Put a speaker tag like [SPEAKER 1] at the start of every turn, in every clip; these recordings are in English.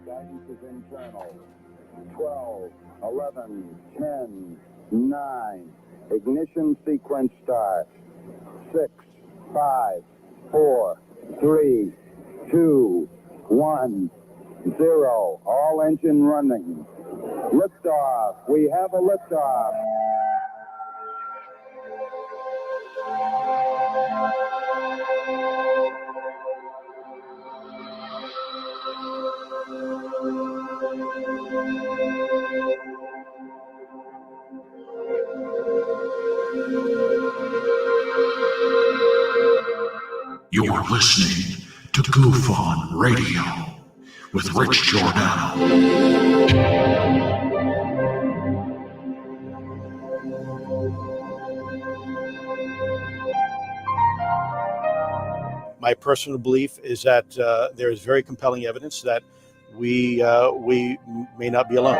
[SPEAKER 1] Guidance is internal. 12, 11, 10, 9. Ignition sequence start. 6, 5, 4, 3, 2, 1, 0. All engine running. Liftoff. We have a liftoff.
[SPEAKER 2] You're listening to Goof On Radio with Rich Giordano.
[SPEAKER 3] My personal belief is that there is very compelling evidence that we may not be alone.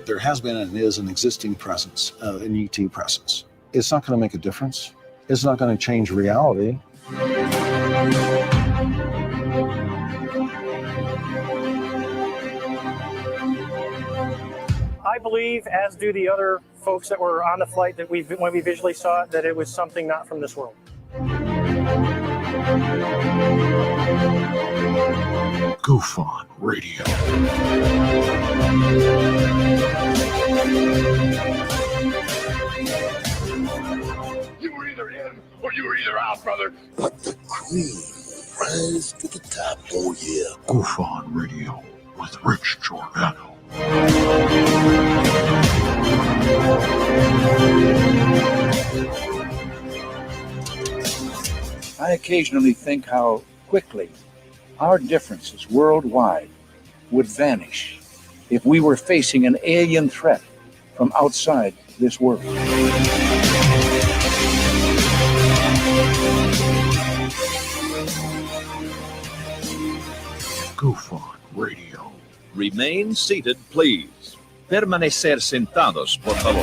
[SPEAKER 4] There has been and is an existing presence, an ET presence. It's not going to make a difference. It's not going to change reality.
[SPEAKER 5] I believe, as do the other folks that were on the flight, that when we visually saw it, that it was something not from this world.
[SPEAKER 2] Goof On Radio.
[SPEAKER 6] You were either in or you were either out, brother.
[SPEAKER 7] But the cream rise to the top, oh yeah.
[SPEAKER 2] Goof On Radio with Rich Giordano.
[SPEAKER 8] I occasionally think how quickly our differences worldwide would vanish if we were facing an alien threat from outside this world.
[SPEAKER 2] Goof On Radio.
[SPEAKER 9] Remain seated, please. Permanecer sentados, por favor.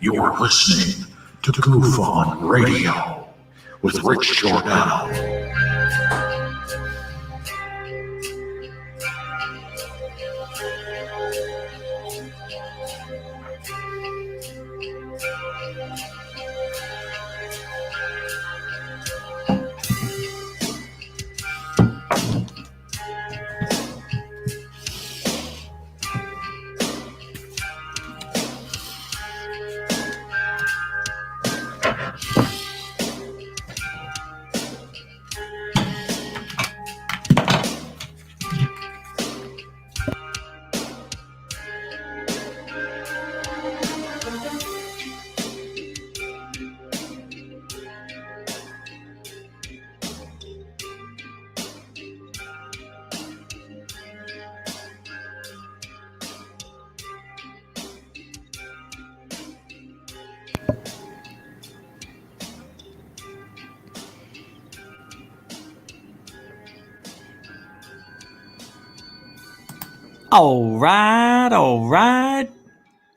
[SPEAKER 2] You're listening to Goof On Radio with Rich Giordano.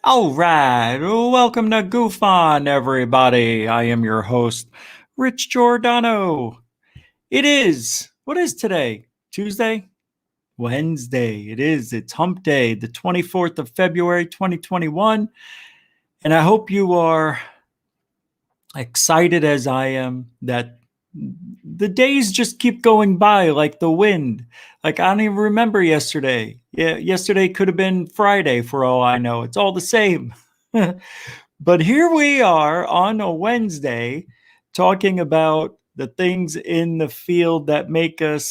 [SPEAKER 10] All right. Welcome to Goof On, everybody. I am your host, Rich Giordano. What is today? Tuesday? Wednesday. It's hump day, the 24th of February, 2021. And I hope you are excited as I am that the days just keep going by like the wind. Like, I don't even remember yesterday. Yeah, yesterday could have been Friday for all I know. It's all the same. But here we are on a Wednesday talking about the things in the field that make us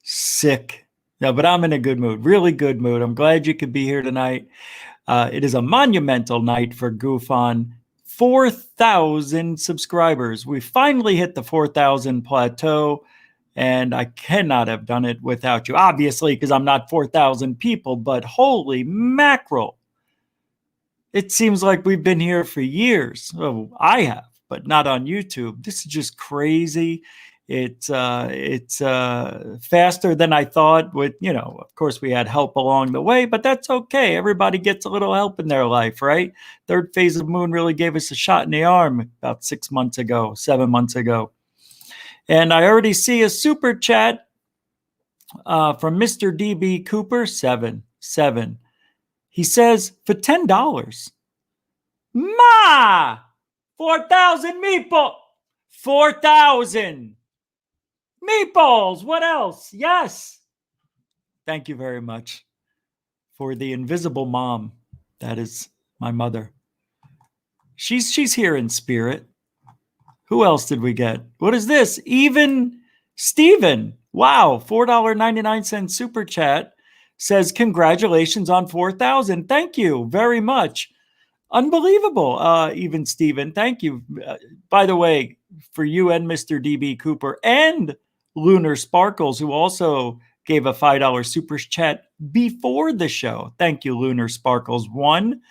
[SPEAKER 10] sick. No, but I'm in a good mood, really good mood. I'm glad you could be here tonight. It is a monumental night for Goof On. 4,000 subscribers. We finally hit the 4,000 plateau, and I cannot have done it without you. Obviously, because I'm not 4,000 people, but holy mackerel. It seems like we've been here for years. Oh, I have, but not on YouTube. This is just crazy. It's faster than I thought. With, of course, we had help along the way, but that's okay. Everybody gets a little help in their life, right? Third phase of Moon really gave us a shot in the arm about 7 months ago. And I already see a super chat from Mr. DB Cooper, 7. He says, for $10, Ma! 4,000 meatballs! 4,000 meatballs! What else? Yes! Thank you very much for the invisible mom. That is my mother. She's here in spirit. Who else did we get? What is this? Even Steven. Wow, $4.99 super chat says, congratulations on 4,000. Thank you very much. Unbelievable, even Steven. Thank you. By the way, for you and Mr. DB Cooper and Lunar Sparkles, who also gave a $5 super chat before the show. Thank you, Lunar Sparkles. One,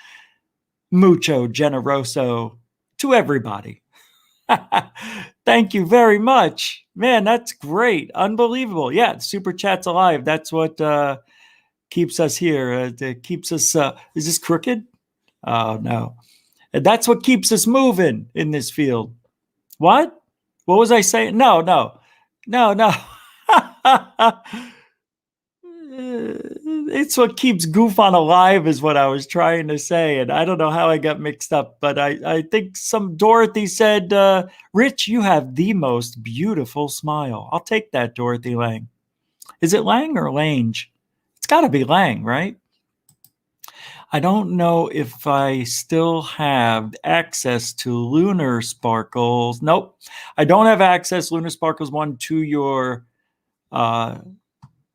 [SPEAKER 10] mucho generoso to everybody. Thank you very much. Man, that's great. Unbelievable. Yeah, super chat's alive. That's what keeps us here. It keeps us, is this crooked? Oh, no. And that's what keeps us moving in this field. What? What was I saying? No. It's what keeps GoofOn alive is what I was trying to say. And I don't know how I got mixed up, but I think Dorothy said, Rich, you have the most beautiful smile. I'll take that, Dorothy Lang. Is it Lang or Lange? It's got to be Lang, right? I don't know if I still have access to Lunar Sparkles. Nope. I don't have access, Lunar Sparkles 1, to your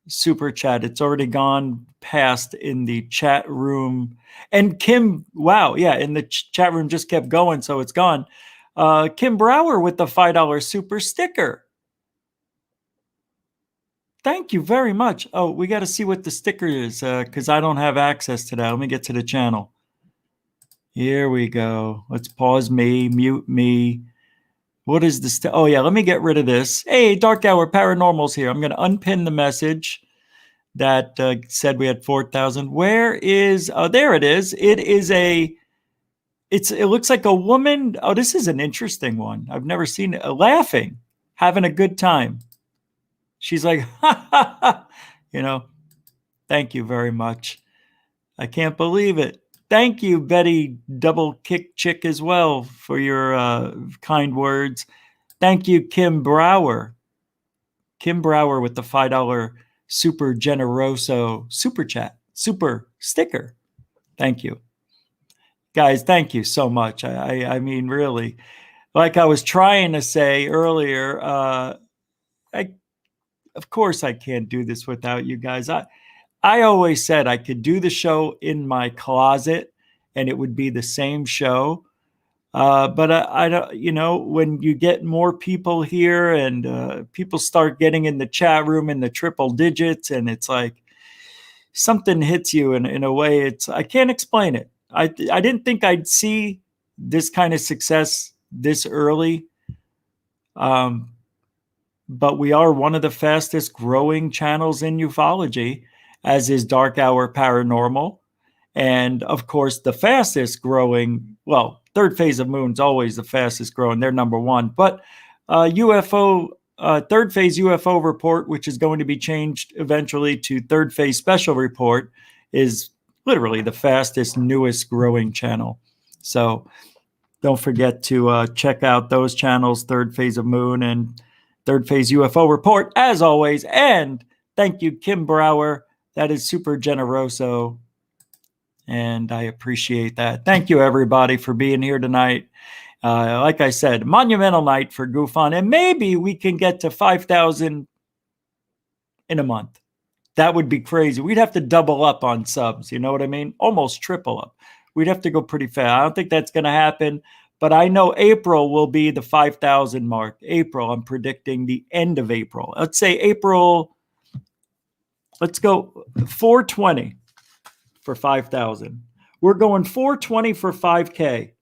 [SPEAKER 10] super chat. It's already gone past in the chat room. And Kim, wow, yeah, in the chat room just kept going, so it's gone. Kim Brower with the $5 super sticker. Thank you very much. Oh, we got to see what the sticker is because I don't have access to that. Let me get to the channel. Here we go. Let's pause me, mute me. What is this? Oh, yeah, let me get rid of this. Hey, Dark Hour Paranormal's here. I'm going to unpin the message that said we had 4,000. Where is, oh, there it is. It looks like a woman. Oh, this is an interesting one. I've never seen it. Laughing, having a good time. She's like, ha, ha, ha. Thank you very much. I can't believe it. Thank you, Betty Double Kick Chick, as well, for your kind words. Thank you, Kim Brower. Kim Brower with the $5 super generoso super chat, super sticker. Thank you. Guys, thank you so much. I mean, really, like I was trying to say earlier, of course, I can't do this without you guys. I always said I could do the show in my closet and it would be the same show. But I don't, when you get more people here and people start getting in the chat room in the triple digits, and it's like something hits you in a way. I can't explain it. I didn't think I'd see this kind of success this early. But we are one of the fastest growing channels in ufology, as is Dark Hour Paranormal. And of course, the fastest growing, well, Third Phase of Moon's always the fastest growing. They're number one. But Third Phase UFO Report, which is going to be changed eventually to Third Phase Special Report, is literally the fastest, newest growing channel. So don't forget to check out those channels, Third Phase of Moon and Third Phase UFO Report, as always. And thank you, Kim Brower. That is super generoso. And I appreciate that. Thank you, everybody, for being here tonight. Like I said, monumental night for GoofOn. And maybe we can get to 5,000 in a month. That would be crazy. We'd have to double up on subs. You know what I mean? Almost triple up. We'd have to go pretty fast. I don't think that's going to happen. But I know April will be the 5,000 mark. April, I'm predicting the end of April. Let's say April, let's go 420 for 5,000. We're going 420 for 5K.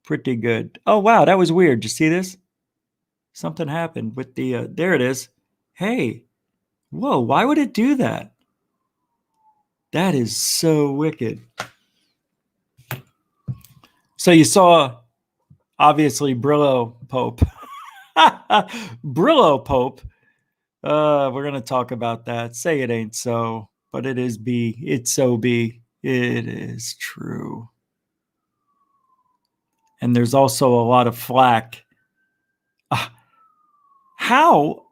[SPEAKER 10] pretty good. Oh, wow. That was weird. Did you see this? Something happened with the, there it is. Hey, whoa, why would it do that? That is so wicked. So you saw, obviously, Brillo Pope. Brillo Pope. We're going to talk about that. Say it ain't so, but it is be. It's so be. It is true. And there's also a lot of flack. How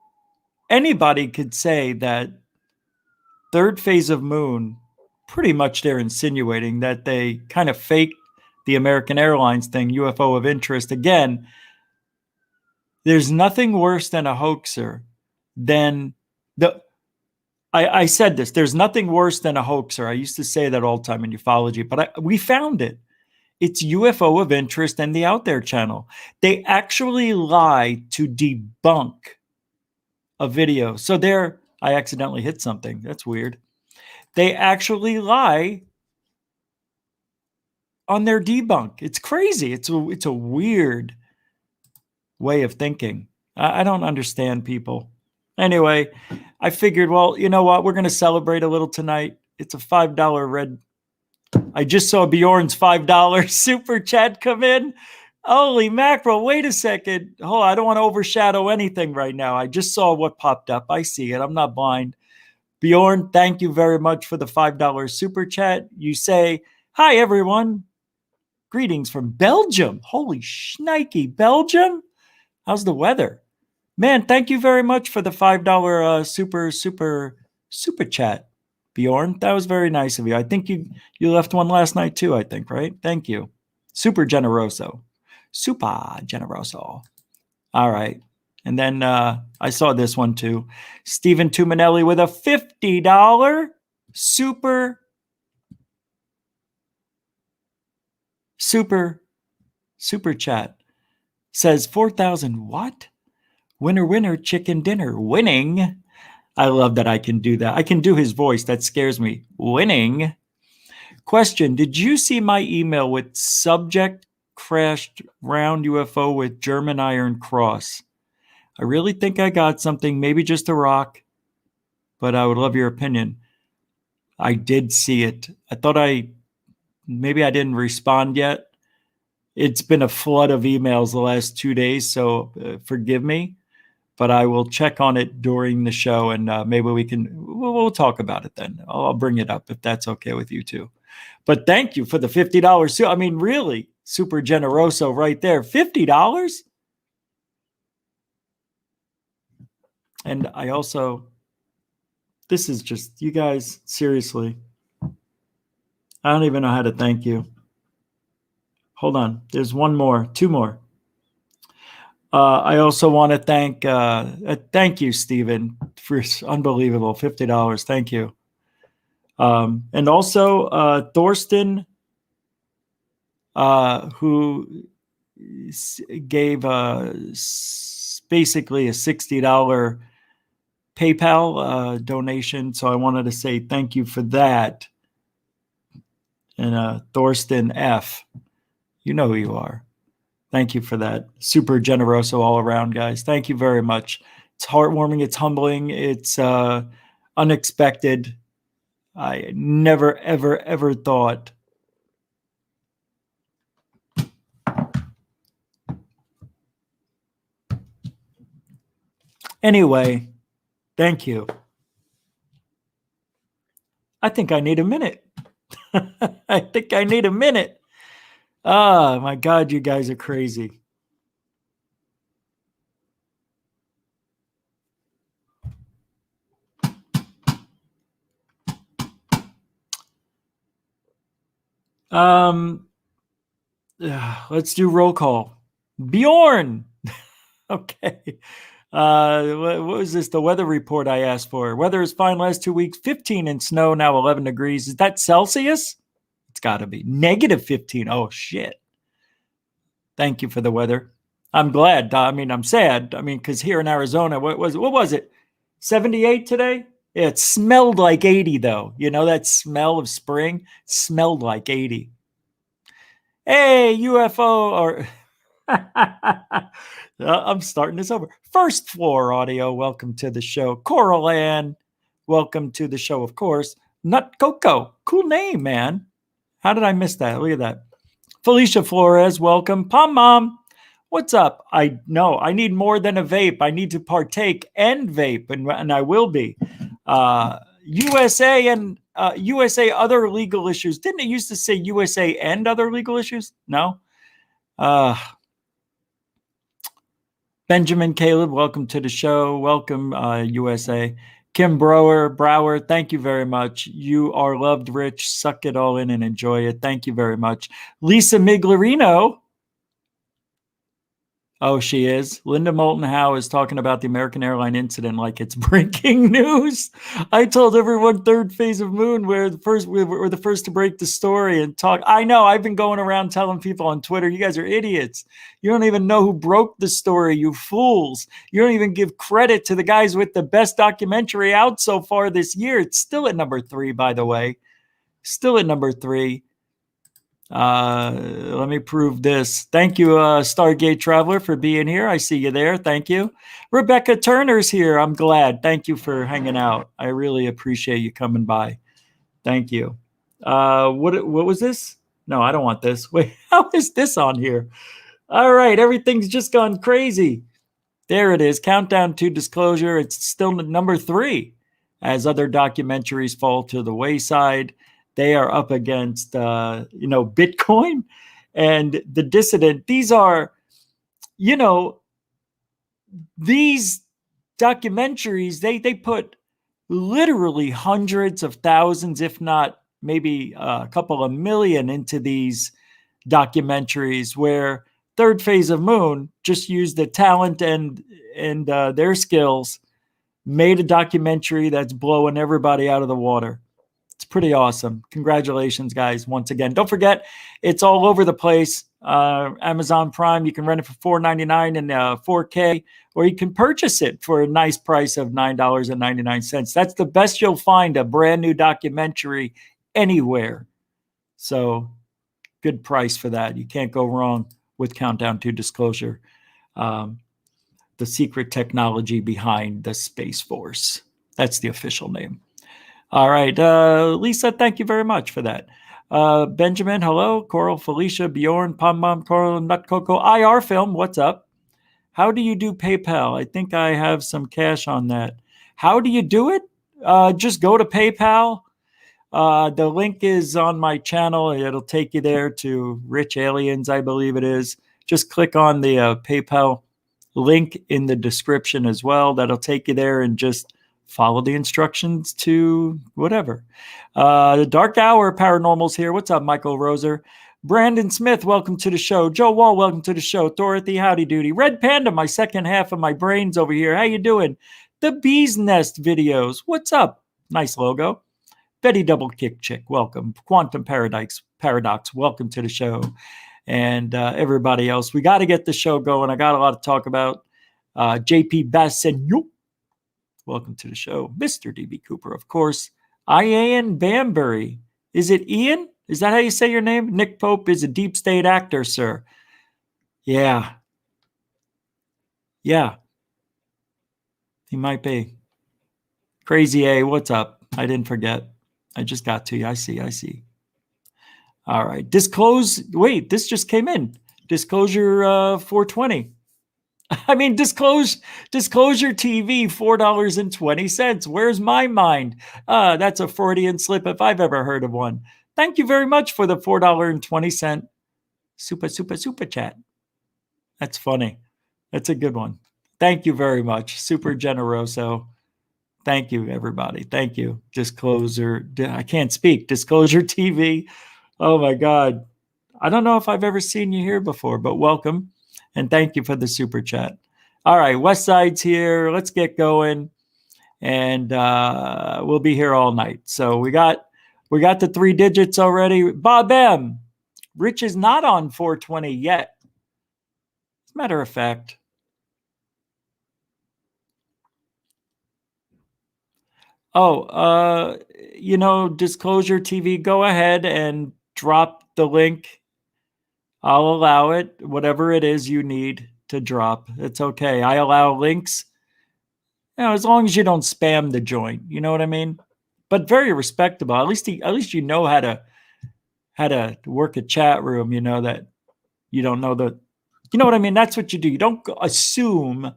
[SPEAKER 10] anybody could say that third phase of moon, pretty much they're insinuating that they kind of faked the American Airlines thing, UFO of interest. Again, there's nothing worse than a hoaxer than the. I said this. There's nothing worse than a hoaxer. I used to say that all the time in ufology, but we found it. It's UFO of interest and the Out There channel. They actually lie to debunk a video. So there, I accidentally hit something. That's weird. They actually lie on their debunk. It's crazy. It's a weird way of thinking. I don't understand people. Anyway, I figured, well, you know what? We're going to celebrate a little tonight. It's a $5 red. I just saw Bjorn's $5 super chat come in. Holy mackerel. Wait a second. Hold on. I don't want to overshadow anything right now. I just saw what popped up. I see it. I'm not blind. Bjorn, thank you very much for the $5 super chat. You say, hi, everyone. Greetings from Belgium. Holy shnikey, Belgium? How's the weather? Man, thank you very much for the $5 super chat, Bjorn. That was very nice of you. I think you left one last night too, I think, right? Thank you. Super generoso. Super generoso. All right. And then I saw this one too. Stephen Tuminelli with a $50 super chat. Says 4,000 what? Winner, winner, chicken dinner. Winning. I love that I can do that. I can do his voice. That scares me. Winning. Question. Did you see my email with subject crashed round UFO with German Iron Cross? I really think I got something. Maybe just a rock. But I would love your opinion. I did see it. I thought maybe I didn't respond yet. It's been a flood of emails the last 2 days, so forgive me. But I will check on it during the show, and maybe we'll talk about it then. I'll bring it up if that's okay with you too. But thank you for the $50. I mean, really, super generoso right there. $50? And I also, this is just, you guys, seriously, I don't even know how to thank you. Hold on. There's two more. I also want to thank you, Stephen, for unbelievable $50. Thank you. And also Thorsten, who gave basically a $60 PayPal donation. So I wanted to say thank you for that. And Thorsten F., you know who you are. Thank you for that. Super generoso all around, guys. Thank you very much. It's heartwarming. It's humbling. It's unexpected. I never, ever, ever thought. Anyway, thank you. I think I need a minute. I think I need a minute. Oh, my God, you guys are crazy. Let's do roll call. Bjorn. Okay. What was this? The weather report I asked for. Weather is fine last 2 weeks. 15 in snow, now 11 degrees. Is that Celsius? It's got to be. -15. Oh, shit. Thank you for the weather. I'm glad. I mean, I'm sad. I mean, because here in Arizona, what was it? 78 today? It smelled like 80, though. You know that smell of spring? It smelled like 80. Hey, UFO, or I'm starting this over. First Floor Audio, welcome to the show. Coral Ann, welcome to the show, of course. Nut Coco, cool name, man. How did I miss that? Look at that. Felicia Flores, welcome. Pom Mom, what's up? I know I need more than a vape. I need to partake and vape, and I will be. USA and USA other legal issues. Didn't it used to say USA and other legal issues? No. Benjamin Caleb, welcome to the show. Welcome, USA. Kim Brower, thank you very much. You are loved, Rich. Suck it all in and enjoy it. Thank you very much. Lisa Miglerino. Oh, she is. Linda Moulton Howe is talking about the American airline incident like it's breaking news. I told everyone third phase of moon we were the first to break the story and talk. I know. I've been going around telling people on Twitter, you guys are idiots. You don't even know who broke the story, you fools. You don't even give credit to the guys with the best documentary out so far this year. It's still at number 3, by the way. Still at number 3. Let me prove this. Thank you, Stargate Traveler, for being here. I see you there. Thank you. Rebecca Turner's here. I'm glad. Thank you for hanging out. I really appreciate you coming by. Thank you. What was this? No, I don't want this. Wait, how is this on here? All right, everything's just gone crazy. There it is. Countdown to disclosure. It's still number 3 as other documentaries fall to the wayside. They are up against, Bitcoin and The Dissident. These are, these documentaries, they put literally hundreds of thousands, if not maybe a couple of million into these documentaries, where Third Phase of Moon just used the talent and their skills, made a documentary that's blowing everybody out of the water. It's pretty awesome. Congratulations, guys, once again. Don't forget, it's all over the place. Amazon Prime, you can rent it for $4.99 in 4K, or you can purchase it for a nice price of $9.99. That's the best you'll find a brand new documentary anywhere. So good price for that. You can't go wrong with Countdown to Disclosure, the secret technology behind the Space Force. That's the official name. All right. Lisa, thank you very much for that. Benjamin, hello. Coral, Felicia, Bjorn, Pom Mom, Coral, Nut Coco, IR Film, what's up? How do you do PayPal? I think I have some cash on that. How do you do it? Just go to PayPal. The link is on my channel. It'll take you there to Rich Aliens, I believe it is. Just click on the PayPal link in the description as well. That'll take you there, and just follow the instructions to whatever. The Dark Hour Paranormal's here. What's up, Michael Roser? Brandon Smith, welcome to the show. Joe Wall, welcome to the show. Dorothy, howdy doody. Red Panda, my second half of my brains over here. How you doing? The Bee's Nest videos. What's up? Nice logo. Betty Double Kick Chick, welcome. Quantum Paradox, welcome to the show. And everybody else. We got to get the show going. I got a lot to talk about. JP Bassenio, welcome to the show. Mr. DB Cooper, of course. Ian Bambury. Is it Ian? Is that how you say your name? Nick Pope is a deep state actor, sir. Yeah. Yeah. He might be. Crazy A, what's up? I didn't forget. I just got to you. I see. All right. Wait, this just came in. Disclosure 420. I mean, Disclosure TV, $4.20. Where's my mind? That's a Freudian slip if I've ever heard of one. Thank you very much for the $4.20 super chat. That's funny. That's a good one. Thank you very much. Super generoso. Thank you, everybody. Thank you. Disclosure. I can't speak. Disclosure TV. Oh, my God. I don't know if I've ever seen you here before, but welcome. And thank you for the super chat. All right, West Side's here. Let's get going. And we'll be here all night. So we got the 3 digits already. Bob M. Rich is not on 420 yet. As a matter of fact. Disclosure TV, go ahead and drop the link. I'll allow it, whatever it is you need to drop. It's okay. I allow links, as long as you don't spam the joint. You know what I mean? But very respectable. At least you know how to work a chat room. You know that you don't know the. You know what I mean? That's what you do. You don't assume.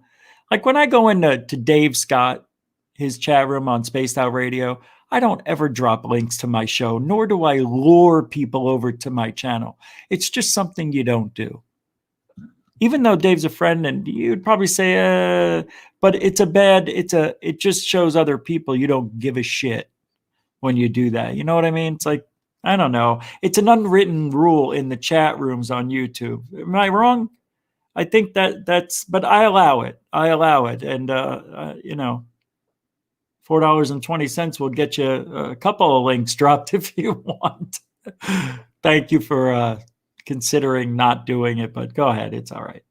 [SPEAKER 10] Like when I go into Dave Scott, his chat room on Spaced Out Radio, I don't ever drop links to my show, nor do I lure people over to my channel. It's just something you don't do. Even though Dave's a friend, and you'd probably say, but it just shows other people you don't give a shit when you do that. You know what I mean? It's like, I don't know. It's an unwritten rule in the chat rooms on YouTube. Am I wrong? I think but I allow it. And, $4.20 will get you a couple of links dropped if you want. Thank you for considering not doing it, but go ahead. It's all right.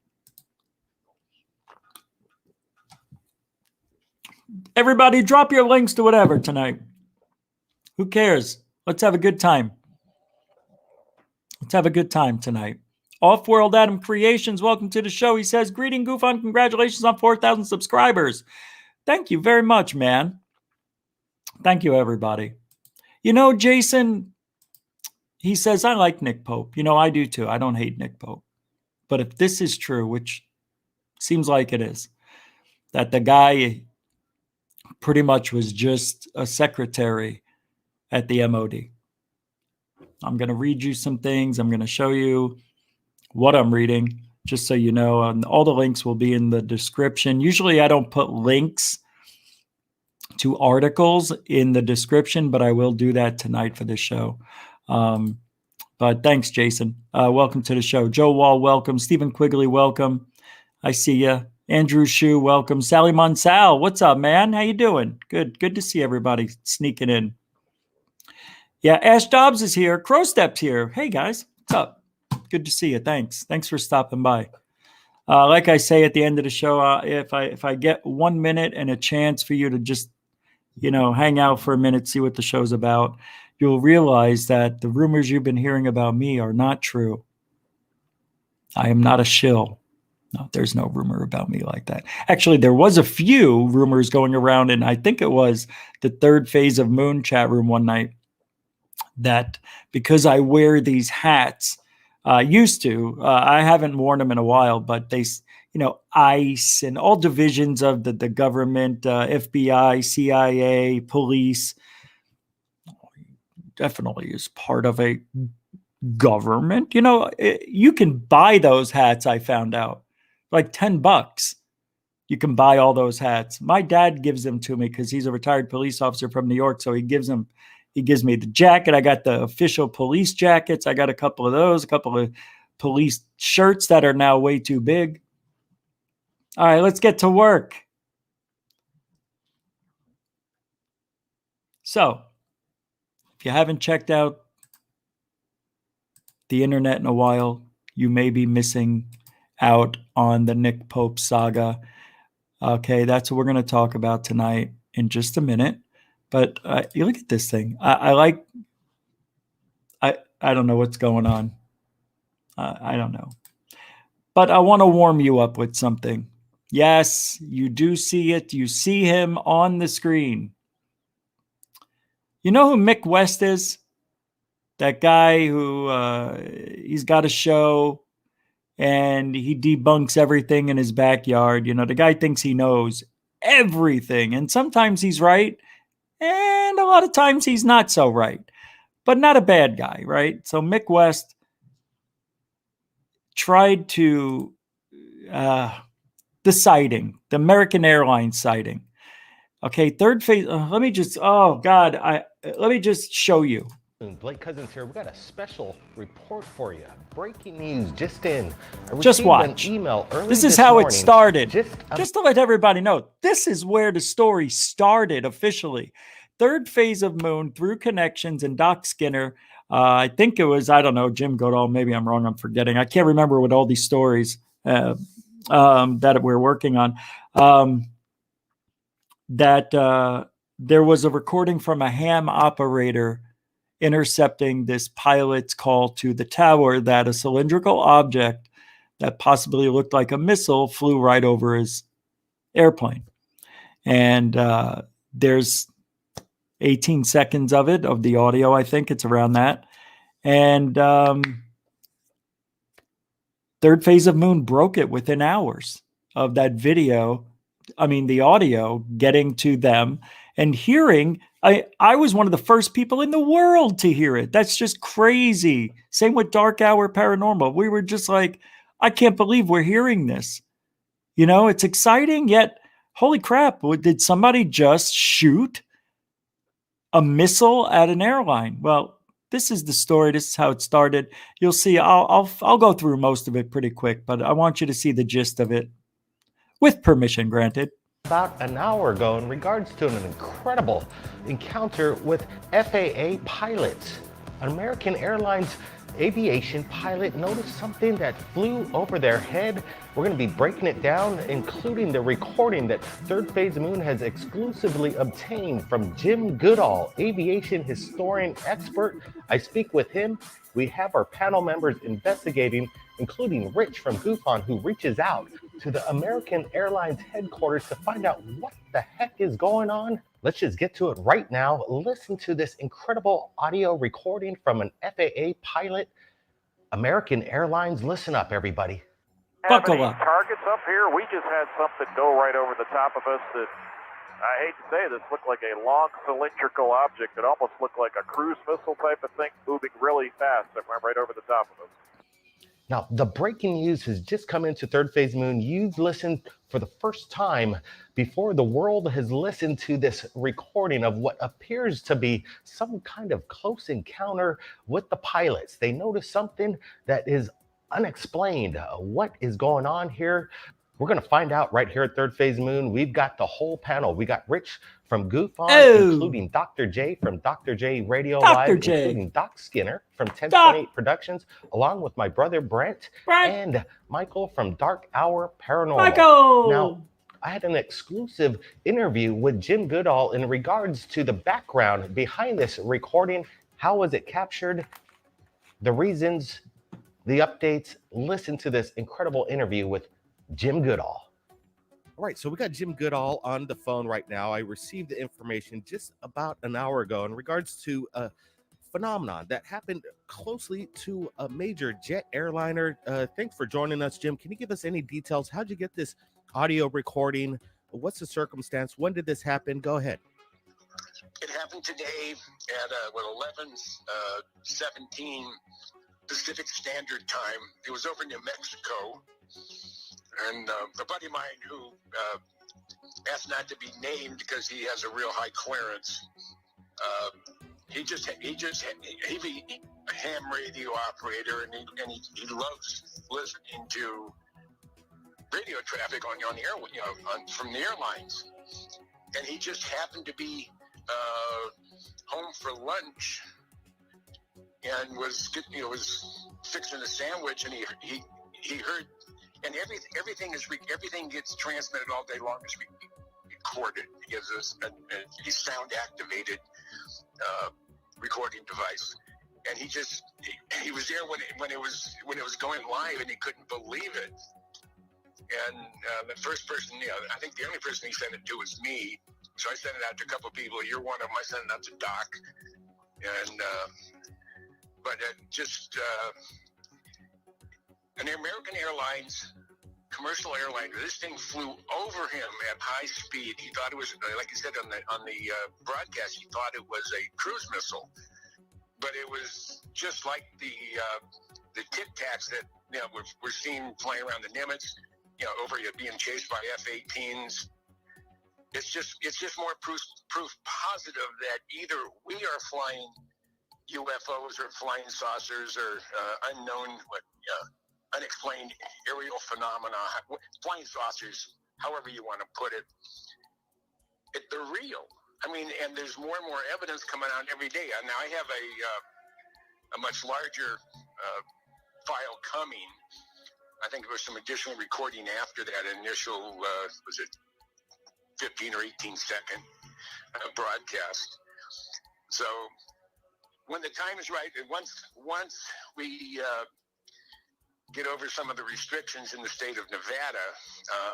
[SPEAKER 10] Everybody drop your links to whatever tonight. Who cares? Let's have a good time. Let's have a good time tonight. Off-World Adam Creations, welcome to the show. He says, greeting Goofon, congratulations on 4,000 subscribers. Thank you very much, man. Thank you, everybody. Jason, he says, I like Nick Pope. I do too. I don't hate Nick Pope. But if this is true, which seems like it is, that the guy pretty much was just a secretary at the MOD. I'm going to read you some things. I'm going to show you what I'm reading, just so you know. And all the links will be in the description. Usually I don't put links to articles in the description, but I will do that tonight for the show. But thanks, Jason. Welcome to the show. Joe Wall, welcome. Stephen Quigley, welcome. I see you. Andrew Shue, welcome. Sally Monsal, what's up, man? How you doing? Good to see everybody sneaking in. Yeah, Ash Dobbs is here. Crow Step's here. Hey, guys. What's up? Good to see you. Thanks for stopping by. Like I say at the end of the show, if I get 1 minute and a chance for you to just, hang out for a minute, see what the show's about, you'll realize that the rumors you've been hearing about me are not true. I am not a shill. No, there's no rumor about me like that. Actually, there was a few rumors going around, and I think it was the Third Phase of Moon chat room one night, that because I wear these hats, I haven't worn them in a while, but they, ICE and all divisions of the government, FBI, CIA, police, definitely is part of a government. You can buy those hats, I found out, like $10. You can buy all those hats. My dad gives them to me because he's a retired police officer from New York, so he gives me the jacket. I got the official police jackets. I got a couple of those, a couple of police shirts that are now way too big. All right, let's get to work. So, if you haven't checked out the internet in a while, you may be missing out on the Nick Pope saga. Okay, that's what we're going to talk about tonight in just a minute. But you look at this thing. I don't know what's going on. I don't know. But I want to warm you up with something. Yes, you do see it. You see him on the screen. You know who Mick West is? That guy who he's got a show and he debunks everything in his backyard. The guy thinks he knows everything. And sometimes he's right. And a lot of times he's not so right, but not a bad guy, right? So Mick West tried to, the sighting, the American Airlines sighting. Okay, Third Phase. Let me just show you.
[SPEAKER 11] Blake Cousins here. We got a special report for you. Breaking news just in.
[SPEAKER 10] Just watch.
[SPEAKER 11] An email early
[SPEAKER 10] this is how it started. Just to let everybody know, this is where the story started officially. Third Phase of Moon through Connections and Doc Skinner. I think it was, I don't know, Jim Goodall. Maybe I'm wrong. I'm forgetting. I can't remember what all these stories that we're working on. That there was a recording from a ham operator intercepting this pilot's call to the tower that a cylindrical object that possibly looked like a missile flew right over his airplane. And there's 18 seconds of it, of the audio, I think it's around that. And Third Phase of Moon broke it within hours of that video. I mean, the audio getting to them and hearing. I was one of the first people in the world to hear it. That's just crazy. Same with Dark Hour Paranormal. We were just like, I can't believe we're hearing this. You know, it's exciting, yet, holy crap, did somebody just shoot a missile at an airline? Well, this is the story. This is how it started. You'll see, I'll go through most of it pretty quick, but I want you to see the gist of it, with permission granted.
[SPEAKER 11] About an hour ago in regards to an incredible encounter with FAA pilots. An American Airlines aviation pilot noticed something that flew over their head. We're going to be breaking it down, including the recording that Third Phase Moon has exclusively obtained from Jim Goodall, aviation historian expert. I speak with him. We have our panel members investigating, including Rich from GoofOn, who reaches out to the American Airlines headquarters to find out what the heck is going on. Let's just get to it right now. Listen to this incredible audio recording from an FAA pilot. American Airlines, listen up, everybody.
[SPEAKER 10] Buckle up.
[SPEAKER 12] Targets up here. We just had something go right over the top of us that, I hate to say this, looked like a long cylindrical object. It almost looked like a cruise missile type of thing moving really fast. It went right over the top of us.
[SPEAKER 11] Now, the breaking news has just come into Third Phase Moon. You've listened for the first time before the world has listened to this recording of what appears to be some kind of close encounter with the pilots. They notice something that is unexplained. What is going on here? We're going to find out right here at Third Phase Moon. We've got the whole panel. We got Rich from GoofOn, including Dr. J from Dr. J Radio Live, including Doc Skinner from 1028 Productions, along with my brother Brent and Michael from Dark Hour Paranormal. Now, I had an exclusive interview with Jim Goodall in regards to the background behind this recording. How was it captured? The reasons, the updates. Listen to this incredible interview with Jim Goodall.
[SPEAKER 13] All right, so we got Jim Goodall on the phone right now. I received the information just about an hour ago in regards to a phenomenon that happened closely to a major jet airliner. Thanks for joining us, Jim. Can you give us any details? How'd you get this audio recording? What's the circumstance? When did this happen? Go ahead.
[SPEAKER 6] It happened today at 11:17 Pacific Standard Time. It was over New Mexico. And a buddy of mine who asked not to be named because he has a real high clearance. He's a ham radio operator, and he loves listening to radio traffic on the air, from the airlines. And he just happened to be home for lunch and was fixing a sandwich, and he heard. And everything gets transmitted all day long as recorded. He has a sound activated recording device, and he was there when it was going live, and he couldn't believe it. And the first person, I think the only person he sent it to was me. So I sent it out to a couple of people. You're one of them. I sent it out to Doc, and an American Airlines commercial airliner. This thing flew over him at high speed. He thought it was, like he said on the broadcast, he thought it was a cruise missile, but it was just like the Tic Tacs that we're seeing flying around the Nimitz, over being chased by F-18s. It's just more proof positive that either we are flying UFOs or flying saucers or unknown, unexplained aerial phenomena, flying saucers, however you want to put it. They're real. I mean, and there's more and more evidence coming out every day. Now I have a much larger file coming. I think there was some additional recording after that initial, was it 15 or 18 second? broadcast. So when the time is right, and once we get over some of the restrictions in the state of Nevada,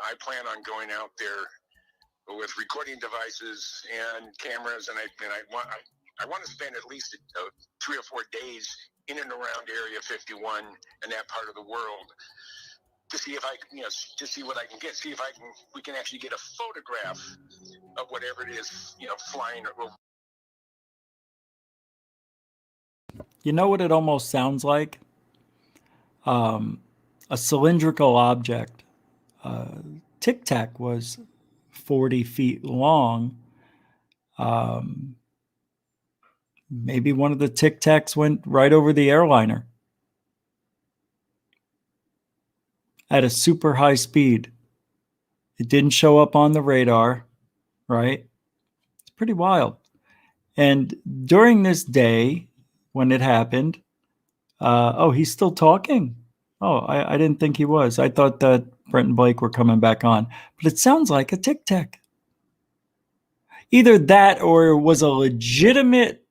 [SPEAKER 6] I plan on going out there with recording devices and cameras, and I want to spend at least 3 or 4 days in and around Area 51 and that part of the world to see if I can, to see what I can get, see if we can actually get a photograph of whatever it is, flying over.
[SPEAKER 10] You know what it almost sounds like? A cylindrical object. Tic Tac was 40 feet long. Maybe one of the Tic Tacs went right over the airliner at a super high speed. It didn't show up on the radar, right? It's pretty wild. And during this day, when it happened, oh, he's still talking? Oh, I didn't think he was. I thought that Brent and Blake were coming back on. But it sounds like a Tic Tac. Either that or it was a legitimate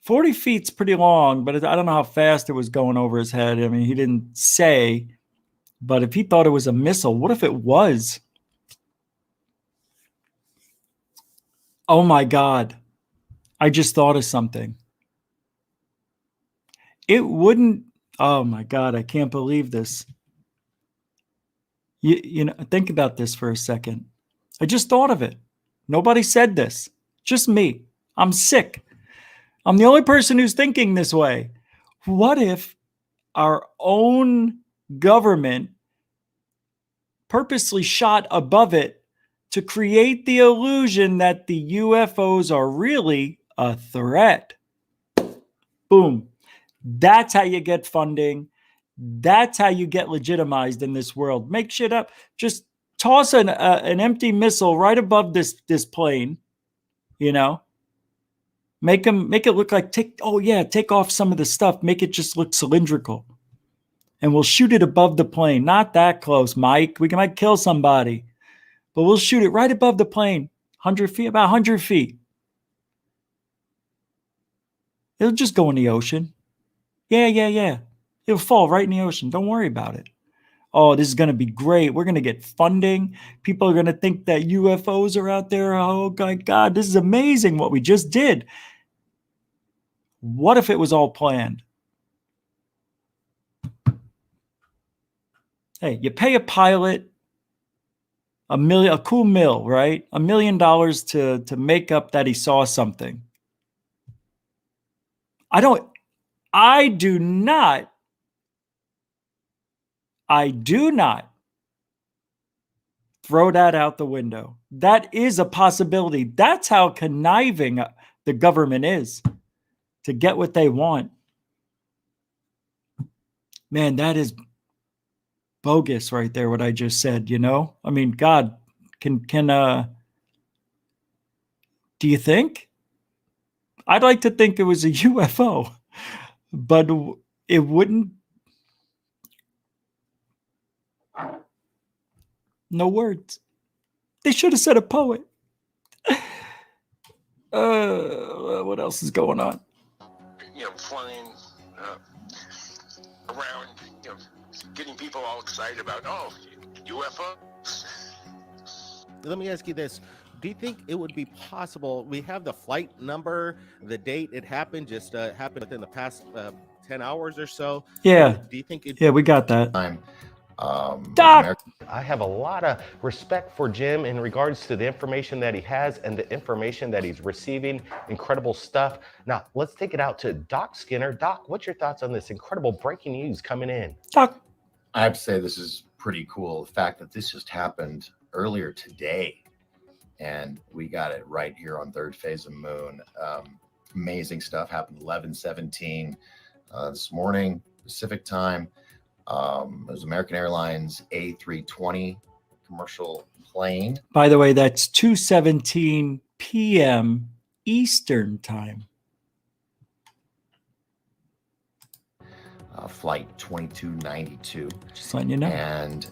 [SPEAKER 10] 40 feet's pretty long, but I don't know how fast it was going over his head. I mean, he didn't say. But if he thought it was a missile, what if it was? Oh my God. I just thought of something. It wouldn't. Oh my God. I can't believe this. You know, think about this for a second. I just thought of it. Nobody said this. Just me. I'm sick. I'm the only person who's thinking this way. What if our own government purposely shot above it to create the illusion that the UFOs are really a threat? Boom. That's how you get funding. That's how you get legitimized in this world. Make shit up. Just toss an empty missile right above this plane, Make it look like take off some of the stuff. Make it just look cylindrical. And we'll shoot it above the plane. Not that close, Mike. We might kill somebody. But we'll shoot it right above the plane. 100 feet, about 100 feet. It'll just go in the ocean. Yeah. It'll fall right in the ocean. Don't worry about it. Oh, this is going to be great. We're going to get funding. People are going to think that UFOs are out there. Oh, my God, this is amazing what we just did. What if it was all planned? Hey, you pay a pilot a cool mill, right? $1 million to make up that he saw something. I do not throw that out the window. That is a possibility. That's how conniving the government is to get what they want. Man, that is bogus right there, what I just said, I mean, God, can do you think? I'd like to think it was a UFO, but it wouldn't. No words. They should have said a poet. What else is going on?
[SPEAKER 6] Flying around, getting people all excited about, UFOs.
[SPEAKER 13] Let me ask you this. Do you think it would be possible? We have the flight number, the date it happened, just happened within the past 10 hours or so.
[SPEAKER 10] Yeah.
[SPEAKER 13] Do you think
[SPEAKER 10] Yeah, we got that.
[SPEAKER 11] Doc! I have a lot of respect for Jim in regards to the information that he has and the information that he's receiving. Incredible stuff. Now, let's take it out to Doc Skinner. Doc, what's your thoughts on this incredible breaking news coming in?
[SPEAKER 10] Doc.
[SPEAKER 14] I have to say this is pretty cool. The fact that this just happened earlier today, and we got it right here on third phase of moon. Amazing stuff happened 11:17 this morning, Pacific time. It was American Airlines A320 commercial plane.
[SPEAKER 10] By the way, that's 2:17 p.m. Eastern time.
[SPEAKER 14] Flight 2292.
[SPEAKER 10] Just letting you know.
[SPEAKER 14] And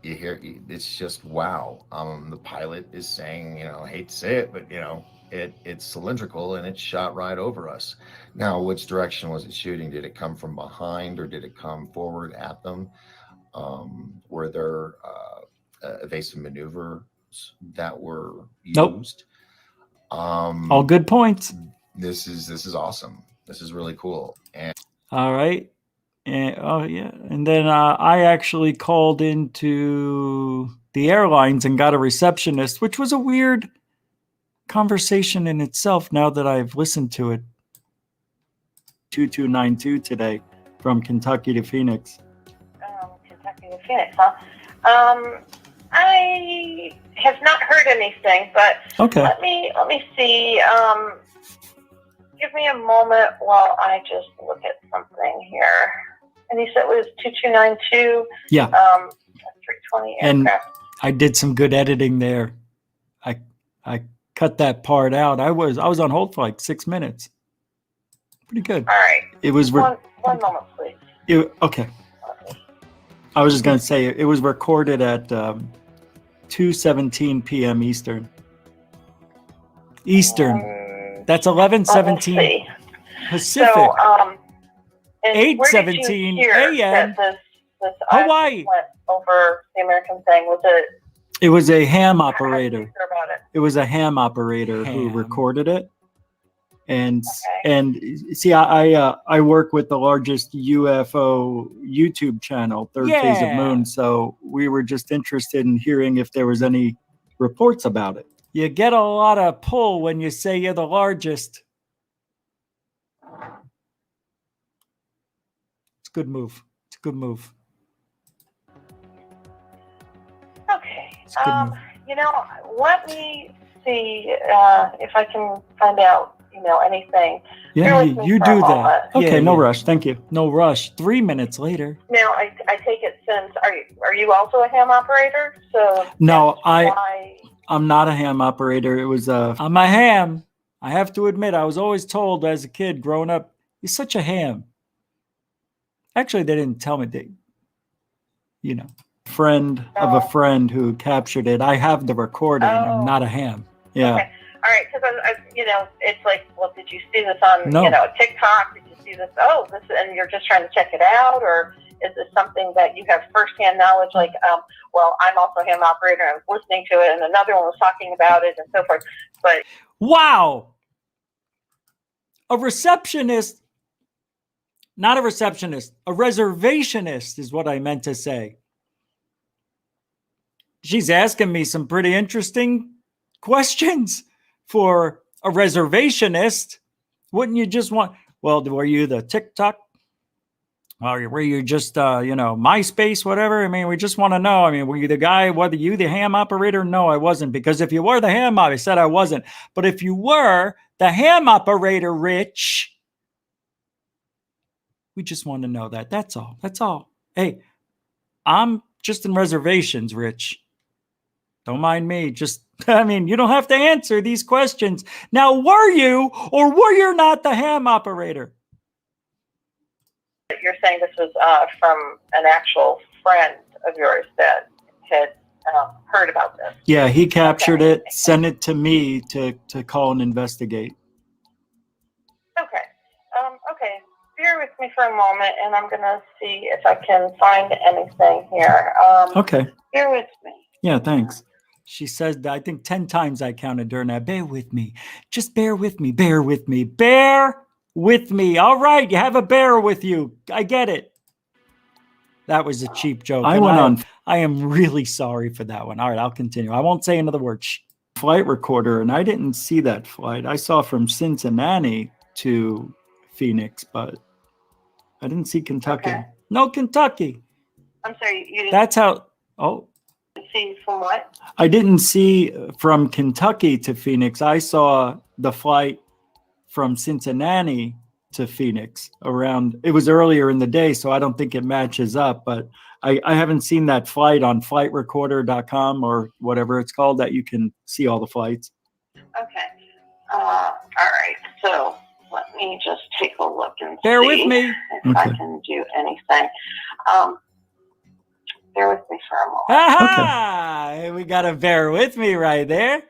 [SPEAKER 14] you hear, it's just wow. The pilot is saying, you know, I hate to say it, but you know, it's cylindrical and it shot right over us. Now, which direction was it shooting? Did it come from behind or did it come forward at them? Were there evasive maneuvers that were used?
[SPEAKER 10] All good points.
[SPEAKER 14] This is awesome. This is really cool. And
[SPEAKER 10] all right. And, oh yeah, and then I actually called into the airlines and got a receptionist, which was a weird conversation in itself. Now that I've listened to it, 2292 today from Kentucky to Phoenix.
[SPEAKER 15] Kentucky to Phoenix, huh? I have not heard anything, but
[SPEAKER 10] okay.
[SPEAKER 15] Let me see. Give me a moment while I just look at something here. And you said it was 2292.
[SPEAKER 10] Yeah.
[SPEAKER 15] 320
[SPEAKER 10] and
[SPEAKER 15] aircraft.
[SPEAKER 10] I did some good editing there. I cut that part out. I was on hold for like 6 minutes. Pretty good.
[SPEAKER 15] All right.
[SPEAKER 10] It was
[SPEAKER 15] one moment, please.
[SPEAKER 10] Okay. I was just gonna say it was recorded at 2:17 p.m. Eastern. That's 11:17 Pacific.
[SPEAKER 15] So,
[SPEAKER 10] 8:17 a.m.
[SPEAKER 15] This
[SPEAKER 10] Hawaii.
[SPEAKER 15] went over the American thing. Was it?
[SPEAKER 10] It was a ham operator.
[SPEAKER 15] About it.
[SPEAKER 10] It was a ham operator who recorded it. And see, I work with the largest UFO YouTube channel, Third Phase of Moon. So we were just interested in hearing if there was any reports about it. You get a lot of pull when you say you're the largest. It's a good move. It's a good move.
[SPEAKER 15] Okay. You know, let me see if I can find out, anything.
[SPEAKER 10] Yeah, you do that. Okay, no rush. Thank you. No rush. 3 minutes later.
[SPEAKER 15] Now, I take it since, are you also a ham operator? So
[SPEAKER 10] no, I'm not a ham operator. It was I'm a ham. I have to admit, I was always told as a kid growing up, you're such a ham. Actually, they didn't tell me. Friend of a friend who captured it. I have the recording. I'm not a ham. Yeah.
[SPEAKER 15] Okay. All right, because it's like, well, did you see this on, TikTok? Did you see this? Oh, this, and you're just trying to check it out, or is this something that you have firsthand knowledge? Like, well, I'm also a ham operator. I was listening to it, and another one was talking about it, and so forth. But
[SPEAKER 10] wow, a receptionist, not a receptionist, a reservationist is what I meant to say. She's asking me some pretty interesting questions. For a reservationist, wouldn't you just want, well, were you the TikTok? Or were you just, MySpace, whatever? I mean, we just want to know. I mean, were you the guy, whether you the ham operator? No, I wasn't. Because if you were the ham operator, I said I wasn't. But if you were the ham operator, Rich, we just want to know that. That's all. That's all. Hey, I'm just in reservations, Rich. Don't mind me. You don't have to answer these questions. Now, were you or were you not the ham operator?
[SPEAKER 15] You're saying this was from an actual friend of yours that had heard about this.
[SPEAKER 10] Yeah, he captured it, sent it to me to call and investigate.
[SPEAKER 15] Okay. Okay. Bear with me for a moment, and I'm going to see if I can find anything here.
[SPEAKER 10] Okay.
[SPEAKER 15] Bear with me.
[SPEAKER 10] Yeah, thanks. She says that I think 10 times I counted during that. Bear with me. Just bear with me. Bear with me. Bear with me. All right. You have a bear with you. I get it. That was a cheap joke. I went on. I am really sorry for that one. All right. I'll continue. I won't say another word. Flight recorder. And I didn't see that flight. I saw from Cincinnati to Phoenix, but I didn't see Kentucky. Okay. No Kentucky.
[SPEAKER 15] I'm sorry. You didn't.
[SPEAKER 10] That's how. Oh.
[SPEAKER 15] See from what?
[SPEAKER 10] I didn't see from Kentucky to Phoenix. I saw the flight from Cincinnati to Phoenix around, it was earlier in the day, so I don't think it matches up, but I haven't seen that flight on flightrecorder.com or whatever it's called that you can see all the flights.
[SPEAKER 15] Okay. All right. So let me just take a look and
[SPEAKER 10] Bear
[SPEAKER 15] see
[SPEAKER 10] with me.
[SPEAKER 15] if I can do anything. bear with me for a moment.
[SPEAKER 10] Aha! Okay. We got to bear with me right there.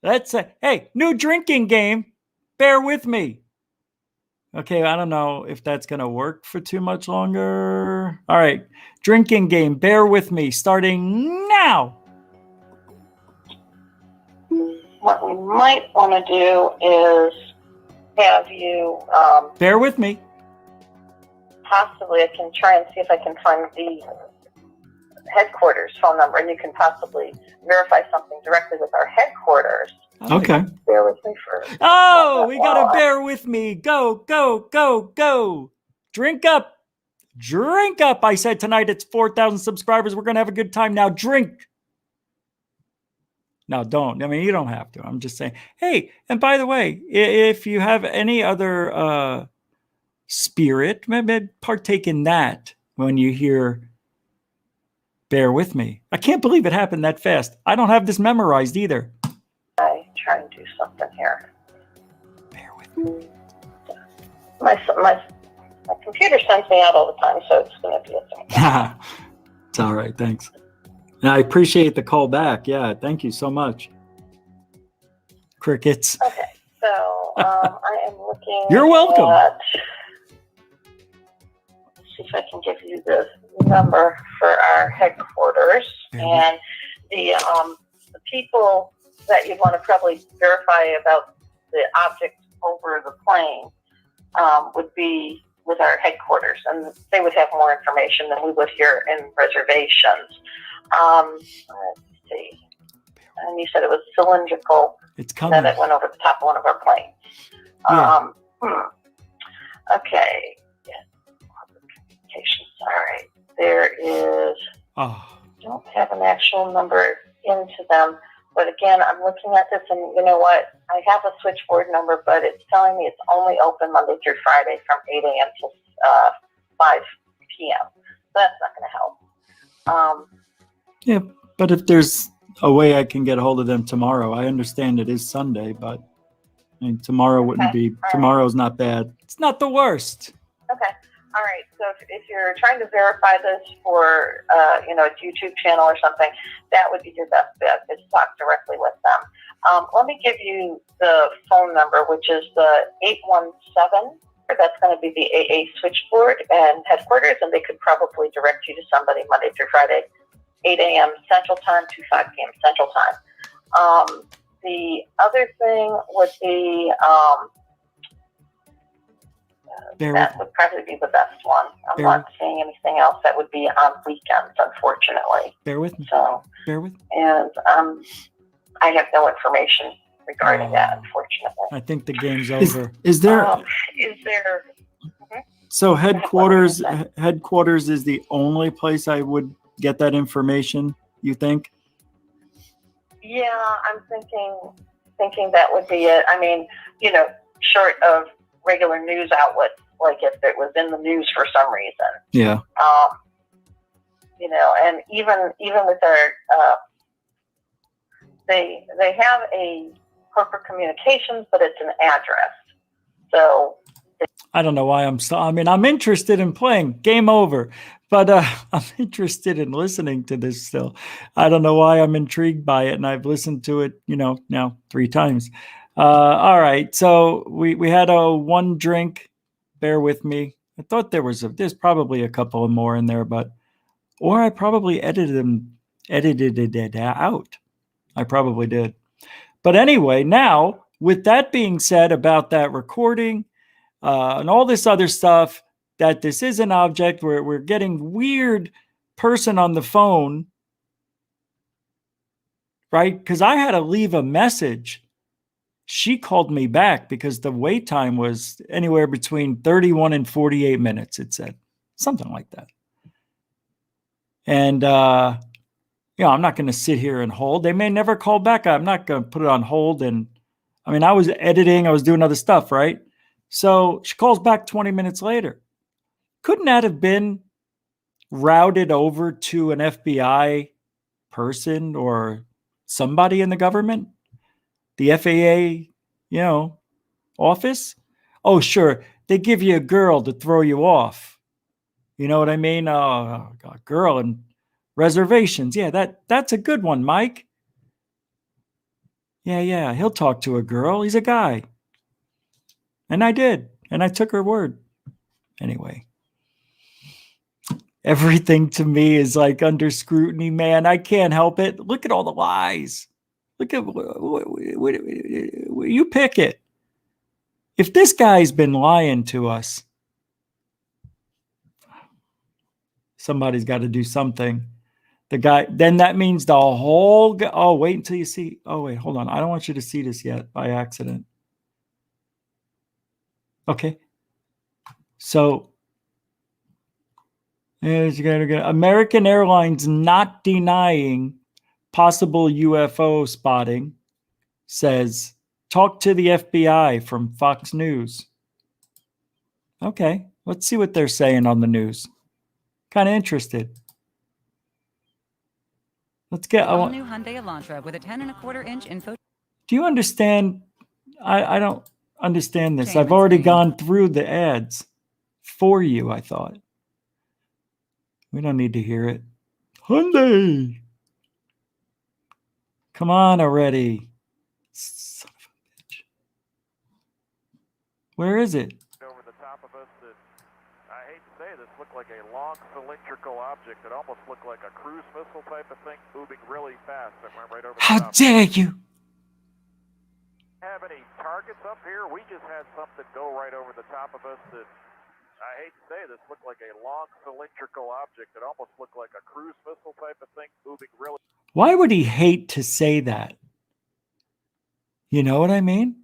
[SPEAKER 10] Let's hey, new drinking game. Bear with me. Okay, I don't know if that's going to work for too much longer. All right, drinking game. Bear with me. Starting now.
[SPEAKER 15] What we might want to do is have you.
[SPEAKER 10] Bear with me.
[SPEAKER 15] Possibly, I can try and see if I can find the headquarters phone number, and you can possibly verify something directly with our headquarters.
[SPEAKER 10] Okay.
[SPEAKER 15] Bear with me for.
[SPEAKER 10] Oh, we got to bear with me. Go, go, go, go. Drink up. Drink up. I said tonight it's 4,000 subscribers. We're going to have a good time now. Drink. No, don't. I mean, you don't have to. I'm just saying. Hey, and by the way, if you have any other spirit, maybe partake in that when you hear bear with me. I can't believe it happened that fast. I don't have this memorized either.
[SPEAKER 15] I try and do something here.
[SPEAKER 10] Bear with me.
[SPEAKER 15] My computer sends me out all the time, so it's going to be a thing.
[SPEAKER 10] It's all right. Thanks. And I appreciate the call back. Yeah, thank you so much. Crickets.
[SPEAKER 15] Okay, so I am looking.
[SPEAKER 10] You're welcome.
[SPEAKER 15] Let's see if I can give you the number for our headquarters, and the people that you'd want to probably verify about the object over the plane would be with our headquarters, and they would have more information than we would here in reservations. Let's see. And you said it was cylindrical.
[SPEAKER 10] It's coming.
[SPEAKER 15] Then it went over the top of one of our planes.
[SPEAKER 10] Yeah.
[SPEAKER 15] Okay. Yeah. Communications. All right. There is.
[SPEAKER 10] Oh.
[SPEAKER 15] I don't have an actual number into them, but again, I'm looking at this, and you know what? I have a switchboard number, but it's telling me it's only open Monday through Friday from 8 a.m. to 5 p.m. So that's not going to help.
[SPEAKER 10] Yeah, but if there's a way I can get a hold of them tomorrow, I understand it is Sunday, but I mean, tomorrow wouldn't be. Tomorrow's not bad. It's not the worst.
[SPEAKER 15] Okay. All right. So if you're trying to verify this for, a YouTube channel or something, that would be your best bet, is talk directly with them. Let me give you the phone number, which is the 817. That's going to be the AA switchboard and headquarters, and they could probably direct you to somebody Monday through Friday, 8 a.m. Central Time to 5 p.m. Central Time. The other thing would be that would probably be the best one. I'm not seeing anything else that would be on weekends, unfortunately.
[SPEAKER 10] Bear with me.
[SPEAKER 15] So,
[SPEAKER 10] bear with me.
[SPEAKER 15] And I have no information regarding that, unfortunately.
[SPEAKER 10] I think the game's over. Is there? So headquarters is the only place I would get that information, you think?
[SPEAKER 15] Yeah, I'm thinking that would be it. I mean, short of regular news outlets, like if it was in the news for some reason.
[SPEAKER 10] Yeah.
[SPEAKER 15] And even with our, they have a corporate communications, but it's an address. So
[SPEAKER 10] I don't know why I'm interested in playing. Game over. But I'm interested in listening to this still. I don't know why I'm intrigued by it, and I've listened to it, now 3 times. All right, so we had a one drink. Bear with me. I thought there's probably a couple more in there, or I probably edited it out. I probably did. But anyway, now with that being said about that recording and all this other stuff, that this is an object where we're getting weird person on the phone, right? Because I had to leave a message. She called me back because the wait time was anywhere between 31 and 48 minutes, it said. Something like that. And, I'm not going to sit here and hold. They may never call back. I'm not going to put it on hold. And, I was editing. I was doing other stuff, right? So she calls back 20 minutes later. Couldn't that have been routed over to an FBI person or somebody in the government? The FAA, office? Oh, sure. They give you a girl to throw you off. You know what I mean? Oh, God, girl. And Reservations. Yeah, that's a good one, Mike. Yeah, he'll talk to a girl. He's a guy. And I did. And I took her word. Anyway. Everything to me is like under scrutiny, man. I can't help it. Look at all the lies. Look at you pick it. If this guy's been lying to us, somebody's got to do something. The guy, then that means the whole guy. Oh, wait until you see. Oh, wait, hold on. I don't want you to see this yet by accident. Okay. So, American Airlines not denying possible UFO spotting, says, talk to the FBI from Fox News. Okay, let's see what they're saying on the news. Kind of interested. Let's get
[SPEAKER 16] all new Hyundai Elantra with a 10.25-inch info.
[SPEAKER 10] Do you understand? I don't understand this. I've already gone through the ads for you, I thought. We don't need to hear it. Hyundai. Come on already. Son of a bitch. Where is it?
[SPEAKER 12] Over the top of us that, I hate to say this, looked like a long cylindrical object that almost looked like a cruise missile type of thing moving really fast. That went right over the
[SPEAKER 10] How
[SPEAKER 12] top.
[SPEAKER 10] dare you?
[SPEAKER 12] Have any targets up here? We just had something go right over the top of us that, I hate to say this, looked like a long cylindrical object that almost looked like a cruise missile type of thing moving really.
[SPEAKER 10] Why would he hate to say that? You know what I mean?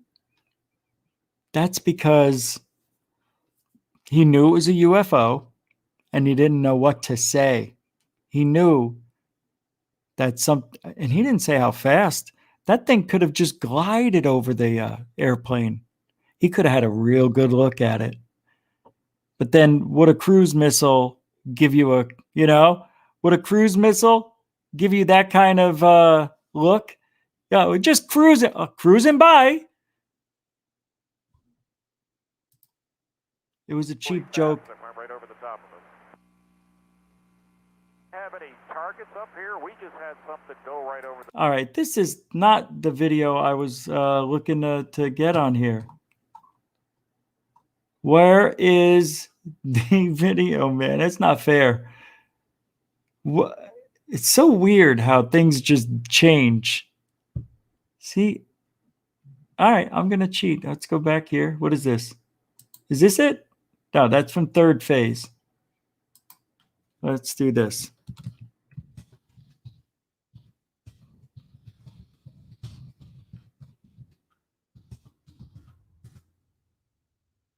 [SPEAKER 10] That's because he knew it was a UFO and he didn't know what to say. He knew that and he didn't say how fast. That thing could have just glided over the airplane. He could have had a real good look at it. But then would a cruise missile give you would a cruise missile give you that kind of look? Yeah, we're just cruising by. It was a cheap joke.
[SPEAKER 12] Right over the top of us. Have any targets up here? We just had something go right over the.
[SPEAKER 10] All right, this is not the video I was looking to get on here. Where is the video, man? It's not fair. It's so weird how things just change. See? All right, I'm going to cheat. Let's go back here. What is this? Is this it? No, that's from third phase. Let's do this.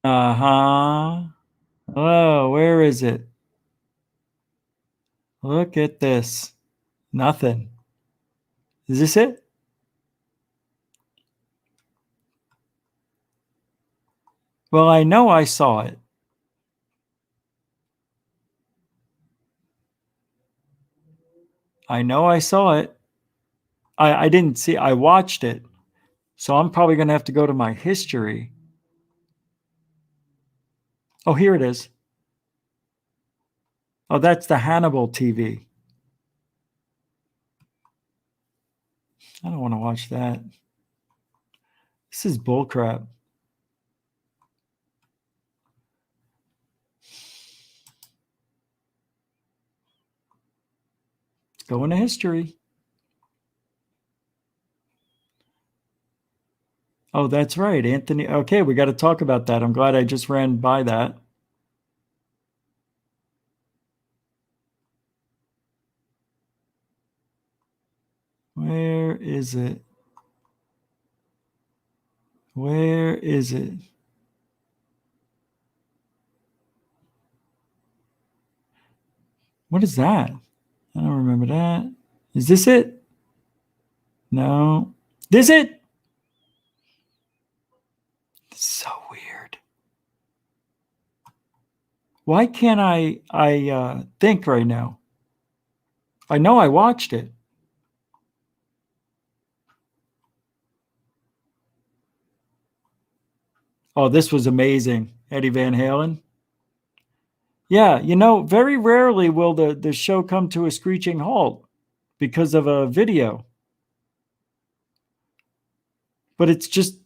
[SPEAKER 10] Uh-huh. Oh, where is it? Look at this. Nothing. Is this it? Well, I know I saw it. I know I saw it. I didn't see, I watched it. So I'm probably going to have to go to my history. Oh, here it is. Oh, that's the Hannibal TV. I don't want to watch that. This is bullcrap. Go into history. Oh, that's right, Anthony. Okay, we got to talk about that. I'm glad I just ran by that. Where is it? Where is it? What is that? I don't remember that. Is this it? No. This it? It's so weird. Why can't I think right now? I know I watched it. Oh, this was amazing. Eddie Van Halen. Yeah, you know, very rarely will the show come to a screeching halt because of a video. But it's just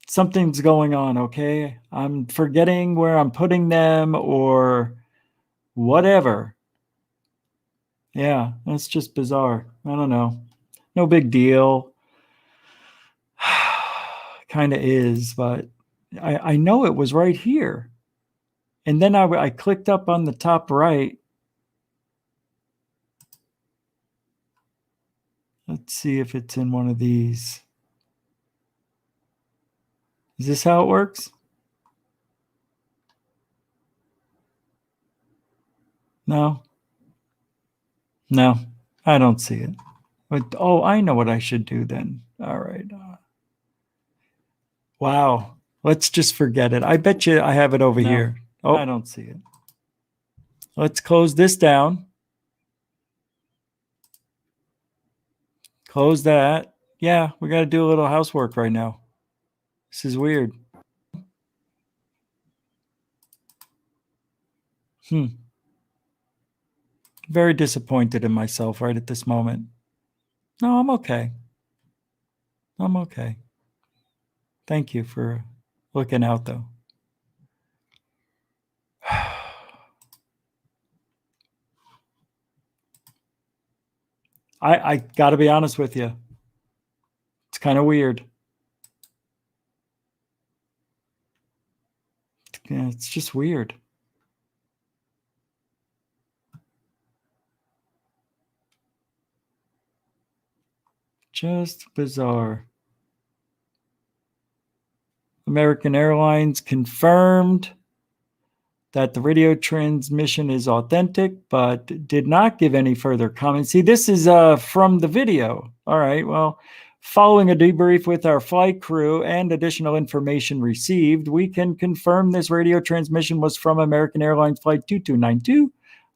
[SPEAKER 10] something's going on, okay? I'm forgetting where I'm putting them or whatever. Yeah, that's just bizarre. I don't know. No big deal. Kind of is, but I know it was right here. And then I clicked up on the top right. Let's see if it's in one of these. Is this how it works? No. No, I don't see it. But, oh, I know what I should do then. All right. Wow. Let's just forget it. I bet you I have it over here. Oh, I don't see it. Let's close this down. Close that. Yeah, we got to do a little housework right now. This is weird. Very disappointed in myself right at this moment. No, I'm okay. I'm okay. Thank you for looking out, though. I got to be honest with you. It's kind of weird. Yeah, it's just weird. Just bizarre. American Airlines confirmed that the radio transmission is authentic, but did not give any further comments. See, this is from the video. All right, well, following a debrief with our flight crew and additional information received, we can confirm this radio transmission was from American Airlines Flight 2292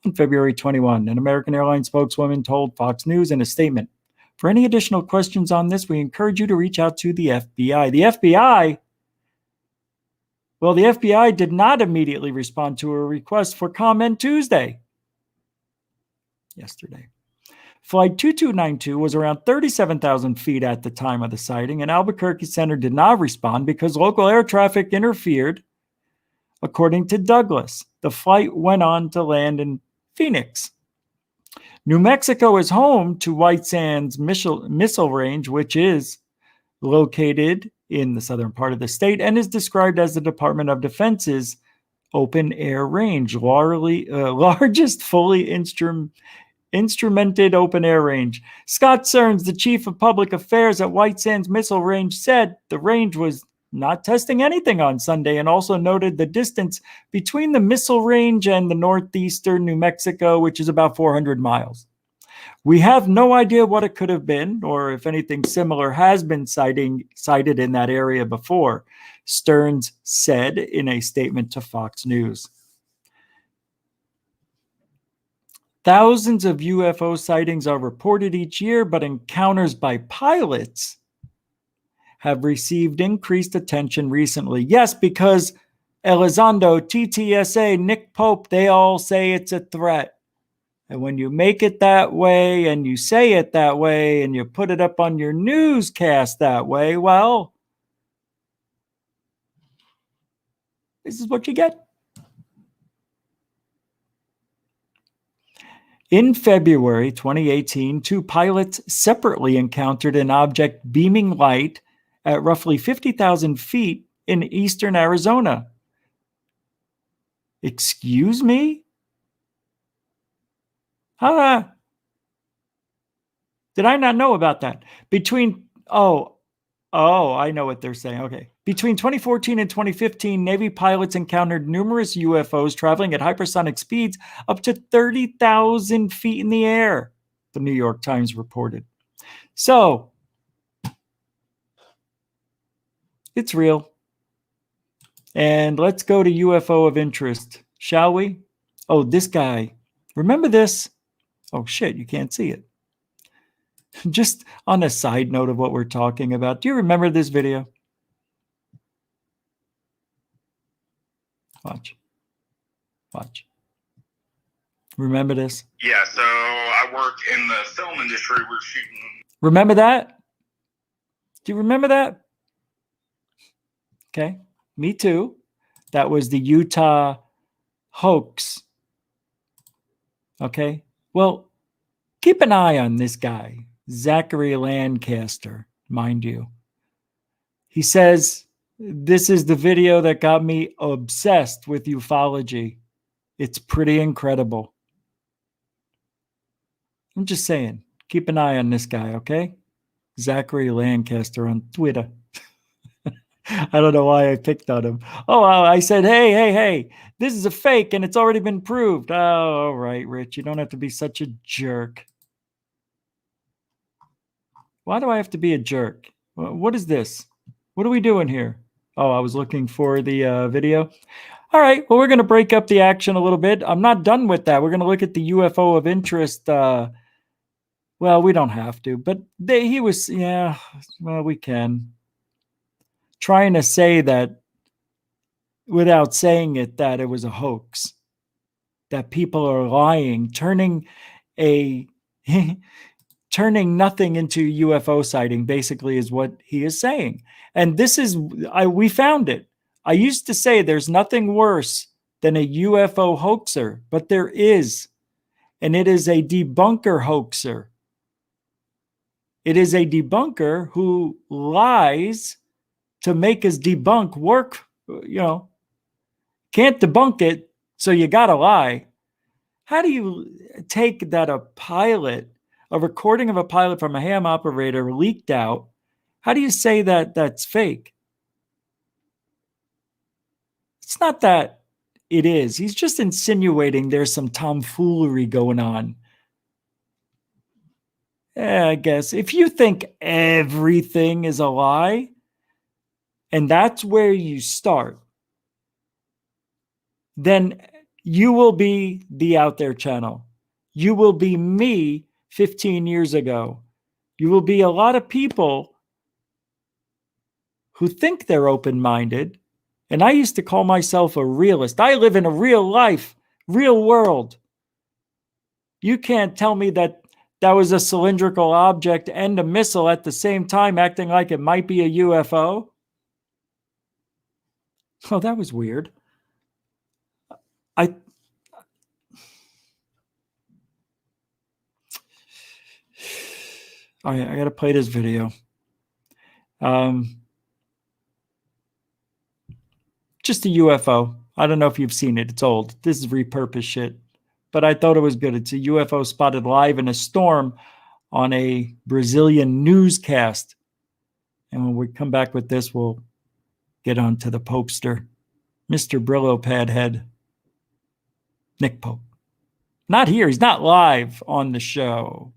[SPEAKER 10] on February 21. An American Airlines spokeswoman told Fox News in a statement, "For any additional questions on this, we encourage you to reach out to the FBI." The FBI? Well, the FBI did not immediately respond to a request for comment Tuesday. Yesterday. Flight 2292 was around 37,000 feet at the time of the sighting, and Albuquerque Center did not respond because local air traffic interfered. According to Douglas, the flight went on to land in Phoenix. New Mexico is home to White Sands Missile Range, which is located in the southern part of the state and is described as the Department of Defense's open air range, largest fully instrumented open air range. Scott Stearns, the chief of public affairs at White Sands Missile Range, said the range was not testing anything on Sunday and also noted the distance between the missile range and the northeastern New Mexico, which is about 400 miles. We have no idea what it could have been or if anything similar has been cited in that area before, Stearns said in a statement to Fox News. Thousands of UFO sightings are reported each year, but encounters by pilots have received increased attention recently. Yes, because Elizondo, TTSA, Nick Pope, they all say it's a threat. And when you make it that way and you say it that way and you put it up on your newscast that way, well, this is what you get. In February 2018, two pilots separately encountered an object beaming light at roughly 50,000 feet in eastern Arizona. Excuse me? Did I not know about that? I know what they're saying. Okay. Between 2014 and 2015, Navy pilots encountered numerous UFOs traveling at hypersonic speeds up to 30,000 feet in the air, the New York Times reported. So, it's real. And let's go to UFO of interest, shall we? Oh, this guy. Remember this? Oh, shit, you can't see it. Just on a side note of what we're talking about, do you remember this video? Watch. Remember this?
[SPEAKER 17] Yeah, so I work in the film industry. We're shooting.
[SPEAKER 10] Remember that? Do you remember that? Okay, me too. That was the Utah hoax. Okay, well, keep an eye on this guy, Zachary Lancaster, mind you. He says, this is the video that got me obsessed with ufology. It's pretty incredible. I'm just saying, keep an eye on this guy, okay? Zachary Lancaster on Twitter. I don't know why I picked on him. Oh, I said, hey, this is a fake and it's already been proved. Oh, all right, Rich, you don't have to be such a jerk. Why do I have to be a jerk? What is this? What are we doing here? Oh, I was looking for the video. All right, well, we're going to break up the action a little bit. I'm not done with that. We're going to look at the UFO of interest. Well, we don't have to, but he was, yeah, well, we can. Trying to say that without saying it, that it was a hoax, that people are lying, turning nothing into UFO sighting, basically, is what he is saying. And this is, we found it. I used to say there's nothing worse than a UFO hoaxer, but there is. And it is a debunker hoaxer. It is a debunker who lies to make his debunk work. You know, can't debunk it, so you got to lie. How do you take that a recording of a pilot from a ham operator leaked out? How do you say that that's fake? It's not that it is. He's just insinuating there's some tomfoolery going on. Yeah, I guess. If you think everything is a lie, and that's where you start, then you will be the Out There channel. You will be me 15 years ago. You will be a lot of people who think they're open-minded. And I used to call myself a realist. I live in a real life, real world. You can't tell me that that was a cylindrical object and a missile at the same time, acting like it might be a UFO. Oh, that was weird. All right, I got to play this video. Just a UFO. I don't know if you've seen it. It's old. This is repurposed shit. But I thought it was good. It's a UFO spotted live in a storm on a Brazilian newscast. And when we come back with this, we'll get on to the Popester. Mr. Brillo Pad Head. Nick Pope. Not here. He's not live on the show.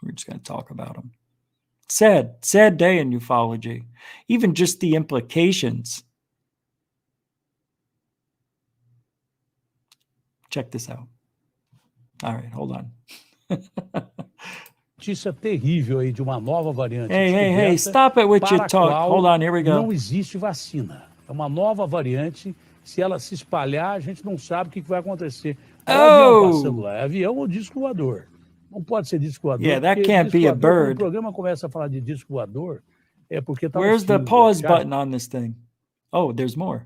[SPEAKER 10] We're just going to talk about him. Sad day in ufology. Even just the implications. Check this out. All right, hold on.
[SPEAKER 18] Notícia terrível aí de uma nova variante.
[SPEAKER 10] Hey, stop it with your talk. Hold on, here we go.
[SPEAKER 18] Não existe vacina. É uma nova variante. Se ela se espalhar, a gente não sabe o que vai acontecer. Avião passando lá. É avião ou disco voador? Não pode ser disco voador.
[SPEAKER 10] Yeah, that can't be a bird.
[SPEAKER 18] Quando o programa começa a falar de disco voador, é porque tá.
[SPEAKER 10] Where's the pause button on this thing? Oh, there's more.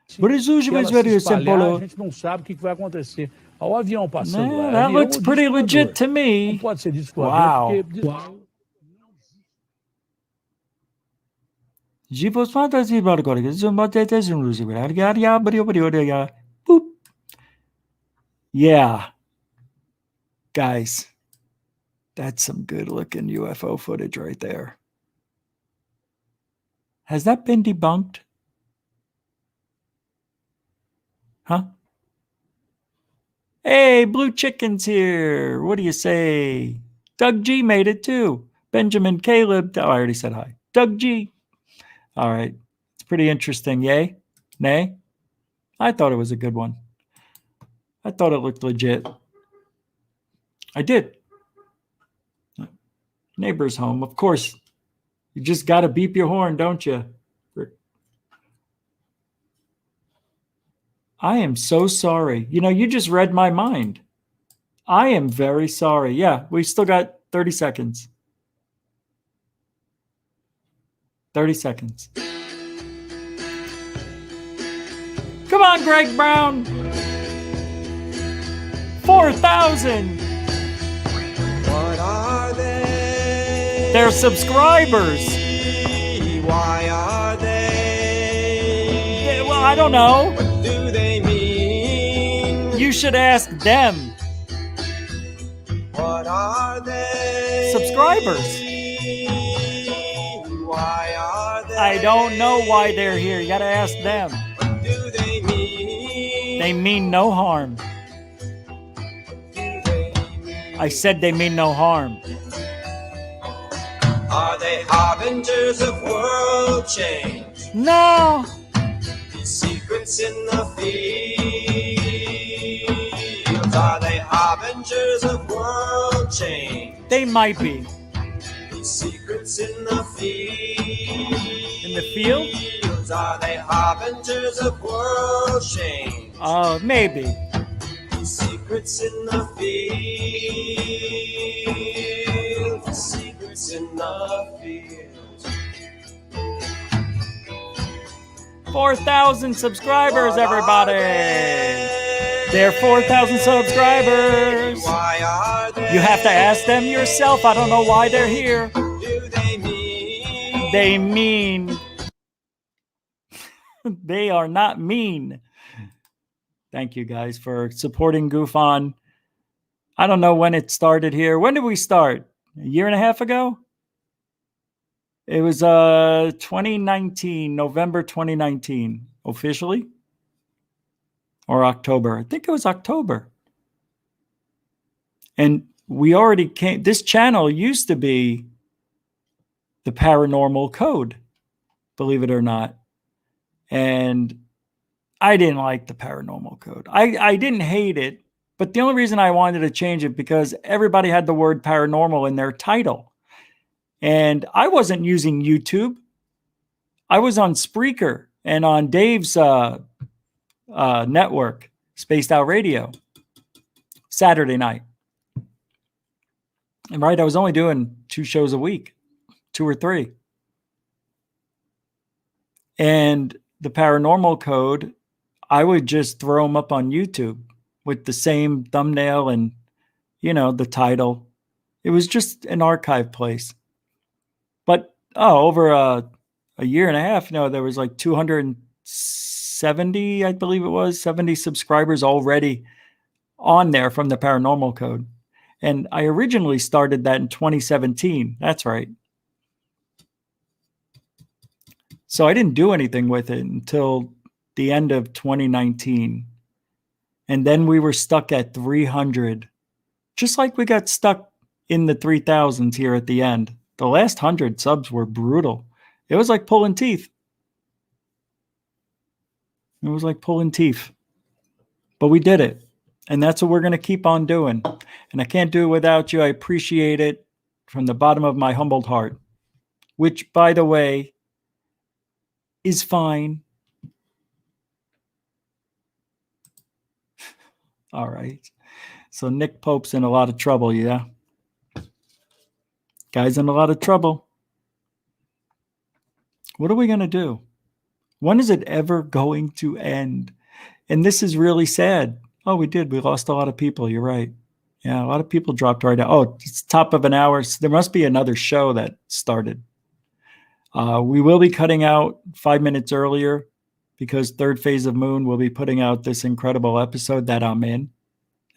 [SPEAKER 18] Se ela se espalhar, a gente não sabe o que vai acontecer. O avião passando lá.
[SPEAKER 10] That looks pretty legit to me.
[SPEAKER 18] Não pode ser disco voador.
[SPEAKER 10] Wow. Yeah. Guys, that's some good looking UFO footage right there. Has that been debunked? Huh? Hey, Blue Chicken's here. What do you say? Doug G made it too. Benjamin Caleb. Oh, I already said hi. Doug G. All right. It's pretty interesting. Yay? Nay? I thought it was a good one. I thought it looked legit. I did. Neighbor's home. Of course. You just got to beep your horn, don't you? I am so sorry. You know, you just read my mind. I am very sorry. Yeah, we still got 30 seconds. 30 seconds. Come on, Greg Brown. 4,000.
[SPEAKER 19] What are they?
[SPEAKER 10] They're subscribers.
[SPEAKER 19] Why are they?
[SPEAKER 10] Well, I don't know.
[SPEAKER 19] What do they mean?
[SPEAKER 10] You should ask them.
[SPEAKER 19] What are they?
[SPEAKER 10] Subscribers.
[SPEAKER 19] Why are they?
[SPEAKER 10] I don't know why they're here. You gotta ask them.
[SPEAKER 19] What do they mean?
[SPEAKER 10] They mean no harm. I said they mean no harm.
[SPEAKER 19] Are they harbingers of world change?
[SPEAKER 10] No.
[SPEAKER 19] Secrets in the fields. Are they harbingers of world change?
[SPEAKER 10] They might be.
[SPEAKER 19] Secrets in the fields.
[SPEAKER 10] In the field?
[SPEAKER 19] Are they harbingers of world change?
[SPEAKER 10] Maybe.
[SPEAKER 19] Secrets in the field. Secrets in the field.
[SPEAKER 10] 4,000 subscribers, everybody. They're 4,000 subscribers.
[SPEAKER 19] Why are they?
[SPEAKER 10] You have to ask them yourself. I don't know why they're here.
[SPEAKER 19] Do they mean?
[SPEAKER 10] They mean. They are not mean. Thank you guys for supporting Goof On. I don't know when it started here. When did we start? A year and a half ago? It was 2019, November 2019, officially. Or October. I think it was October. And we already came, this channel used to be the Paranormal Code, believe it or not. And I didn't like the Paranormal Code. I didn't hate it, but the only reason I wanted to change it because everybody had the word paranormal in their title. And I wasn't using YouTube. I was on Spreaker and on Dave's network, Spaced Out Radio, Saturday night. And right, I was only doing 2 shows a week, 2 or 3. And the Paranormal Code, I would just throw them up on YouTube with the same thumbnail and, you know, the title. It was just an archive place. But, over a year and a half, there was like 270, I believe it was, 70 subscribers already on there from the Paranormal Code. And I originally started that in 2017. That's right. So I didn't do anything with it until the end of 2019. And then we were stuck at 300. Just like we got stuck in the 3000s here at the end. The last 100 subs were brutal. It was like pulling teeth. It was like pulling teeth. But we did it. And that's what we're going to keep on doing. And I can't do it without you. I appreciate it from the bottom of my humbled heart. Which, by the way, is fine. All right. So Nick Pope's in a lot of trouble, yeah? Guy's in a lot of trouble. What are we going to do? When is it ever going to end? And this is really sad. Oh, we did. We lost a lot of people. You're right. Yeah, a lot of people dropped right out. Oh, it's top of an hour. So there must be another show that started. We will be cutting out 5 minutes earlier because Third Phase of Moon will be putting out this incredible episode that I'm in.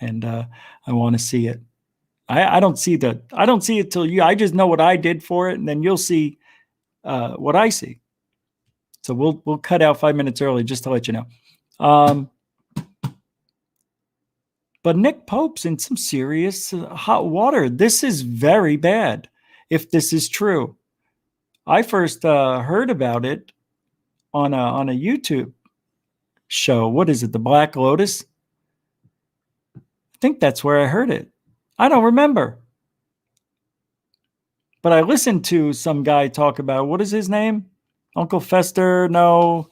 [SPEAKER 10] And I want to see it. I don't see it till you. I just know what I did for it, and then you'll see what I see. So we'll cut out 5 minutes early just to let you know. But Nick Pope's in some serious hot water. This is very bad, if this is true. I first heard about it on a YouTube show. What is it? The Black Lotus? I think that's where I heard it. I don't remember. But I listened to some guy talk about, what is his name? Uncle Fester? No.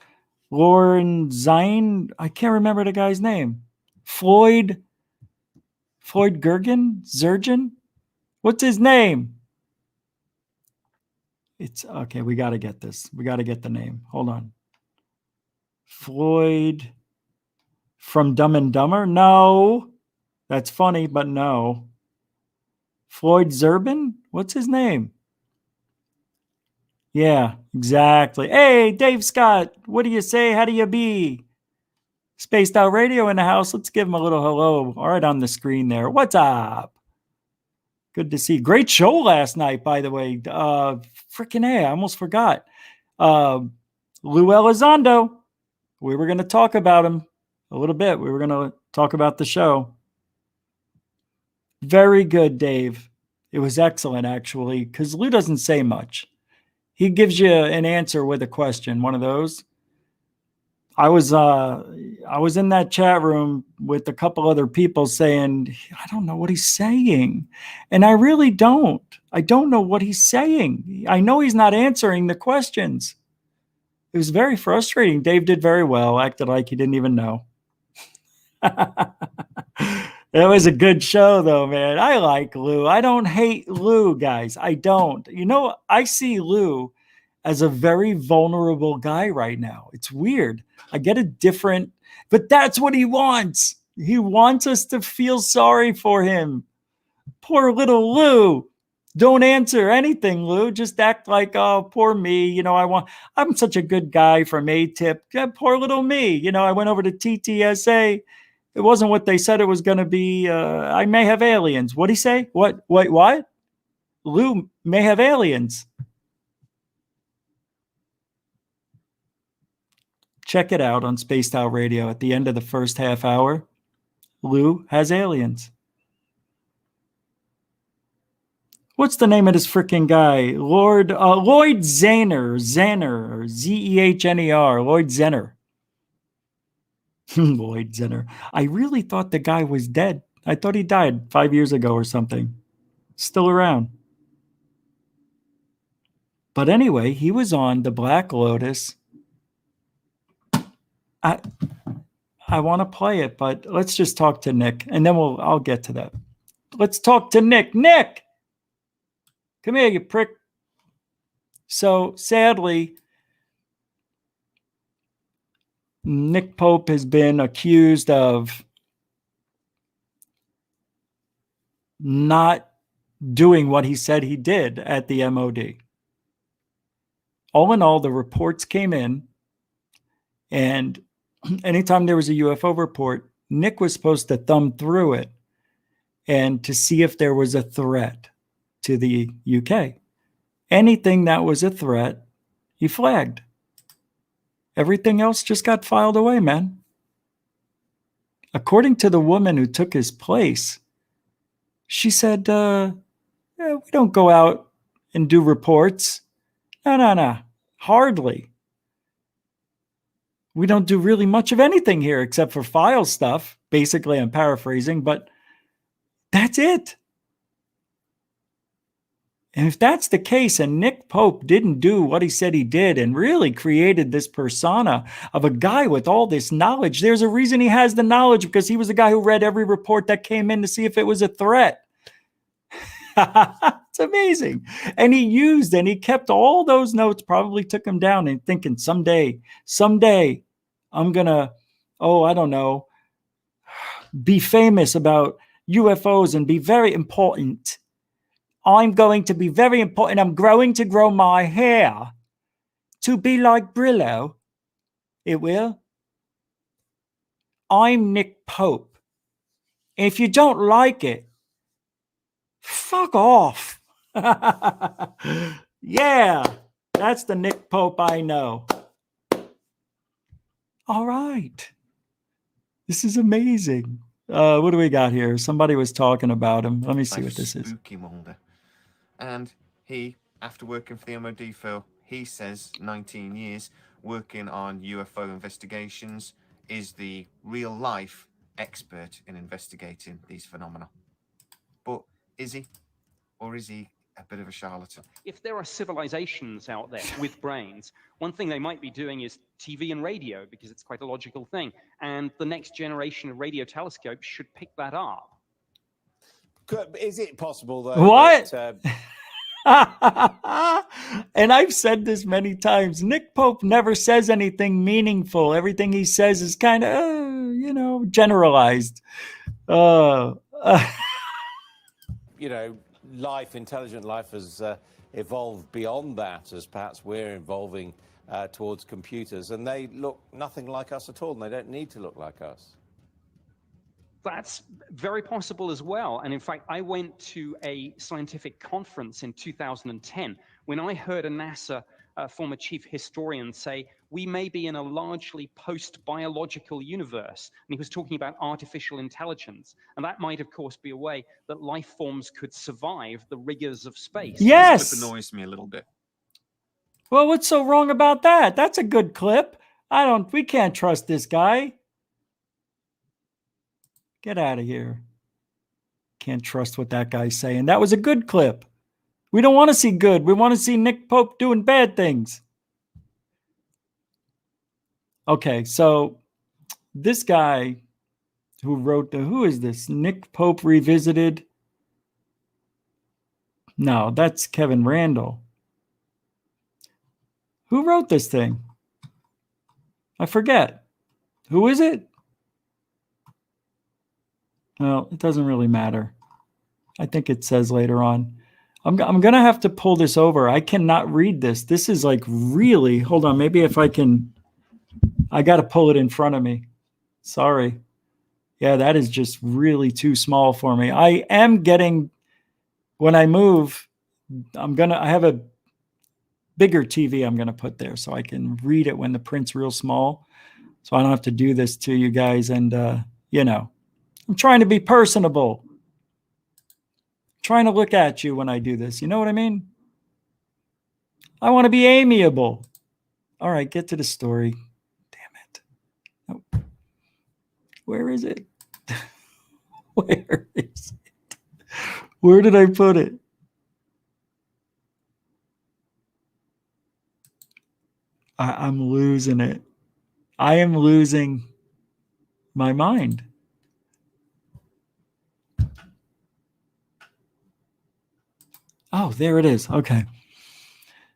[SPEAKER 10] Lauren Zine. I can't remember the guy's name. Floyd Gergen? Zergen? What's his name? It's okay. We got to get this. We got to get the name. Hold on. Floyd from Dumb and Dumber? No. That's funny, but no. Floyd Zerbin? What's his name? Yeah, exactly. Hey, Dave Scott, what do you say? How do you be? Spaced Out Radio in the house. Let's give him a little hello. All right, on the screen there. What's up? Good to see. Great show last night, by the way. Freaking A, I almost forgot. Lou Elizondo. We were going to talk about him a little bit. We were going to talk about the show. Very good, Dave. It was excellent, actually, because Lou doesn't say much. He gives you an answer with a question, one of those. I was in that chat room with a couple other people saying, I don't know what he's saying. And I really don't. I don't know what he's saying. I know he's not answering the questions. It was very frustrating. Dave did very well, acted like he didn't even know. It was a good show, though, man. I like Lou. I don't hate Lou, guys. I don't. You know, I see Lou as a very vulnerable guy right now. It's weird. I get a different, but that's what he wants. He wants us to feel sorry for him. Poor little Lou. Don't answer anything, Lou. Just act like, oh, poor me. You know, I'm such a good guy from ATIP. Yeah, poor little me. You know, I went over to TTSA. It wasn't what they said it was going to be. I may have aliens. What'd he say? What? Wait, what? Lou may have aliens. Check it out on Spaced Out Radio at the end of the first half hour. Lou has aliens. What's the name of this freaking guy? Lloyd Zehner, Zehner, Lloyd Zehner. Lloyd Zehner. I really thought the guy was dead. I thought he died 5 years ago or something. Still around. But anyway, he was on the Black Lotus. I want to play it, but let's just talk to Nick, and then I'll get to that. Let's talk to Nick. Nick! Come here, you prick. So, sadly, Nick Pope has been accused of not doing what he said he did at the MOD. All in all, the reports came in, and anytime there was a UFO report, Nick was supposed to thumb through it and to see if there was a threat to the UK. Anything that was a threat, he flagged. Everything else just got filed away, man. According to the woman who took his place, she said, yeah, we don't go out and do reports. No. Hardly. We don't do really much of anything here except for file stuff. Basically, I'm paraphrasing, but that's it. And if that's the case, and Nick Pope didn't do what he said he did and really created this persona of a guy with all this knowledge, there's a reason he has the knowledge, because he was the guy who read every report that came in to see if it was a threat. It's amazing. And he kept all those notes, probably took them down and thinking someday, I'm going to, I don't know, be famous about UFOs and be very important. I'm going to be very important. I'm going to grow my hair to be like Brillo. It will. I'm Nick Pope. If you don't like it, fuck off. Yeah, that's the Nick Pope I know. All right. This is amazing. What do we got here? Somebody was talking about him. Let me see what this is.
[SPEAKER 20] Spooky Mulder. And he, after working for the MOD for, he says, 19 years, working on UFO investigations, is the real-life expert in investigating these phenomena. But is he? Or is he a bit of a charlatan.
[SPEAKER 21] If there are civilizations out there with brains, one thing they might be doing is TV and radio, because it's quite a logical thing. And the next generation of radio telescopes should pick that up.
[SPEAKER 22] Is it possible, though?
[SPEAKER 10] What?
[SPEAKER 22] That,
[SPEAKER 10] And I've said this many times. Nick Pope never says anything meaningful. Everything he says is kind of, generalized.
[SPEAKER 22] intelligent life has evolved beyond that, as perhaps we're evolving towards computers, and they look nothing like us at all, and they don't need to look like us.
[SPEAKER 21] That's very possible as well. And in fact, I went to a scientific conference in 2010 when I heard a NASA former chief historian say, we may be in a largely post-biological universe. And he was talking about artificial intelligence. And that might, of course, be a way that life forms could survive the rigors of space.
[SPEAKER 10] Yes.
[SPEAKER 20] This annoys me a little bit.
[SPEAKER 10] Well, what's so wrong about that? That's a good clip. We can't trust this guy. Get out of here. Can't trust what that guy's saying. That was a good clip. We don't want to see good. We want to see Nick Pope doing bad things. Okay, so this guy who wrote who is this? Nick Pope Revisited? No, that's Kevin Randall. Who wrote this thing? I forget. Who is it? Well, it doesn't really matter. I think it says later on. I'm going to have to pull this over. I cannot read this. This is like really, hold on. Maybe if I can, I got to pull it in front of me. Sorry. Yeah, that is just really too small for me. I am getting, when I move, I have a bigger TV I'm going to put there so I can read it when the print's real small. So I don't have to do this to you guys. And, I'm trying to be personable. Trying to look at you when I do this. You know what I mean? I want to be amiable. All right, get to the story. Damn it. Oh. Where is it? Where is it? Where did I put it? I'm losing it. I am losing my mind. Oh, there it is. Okay.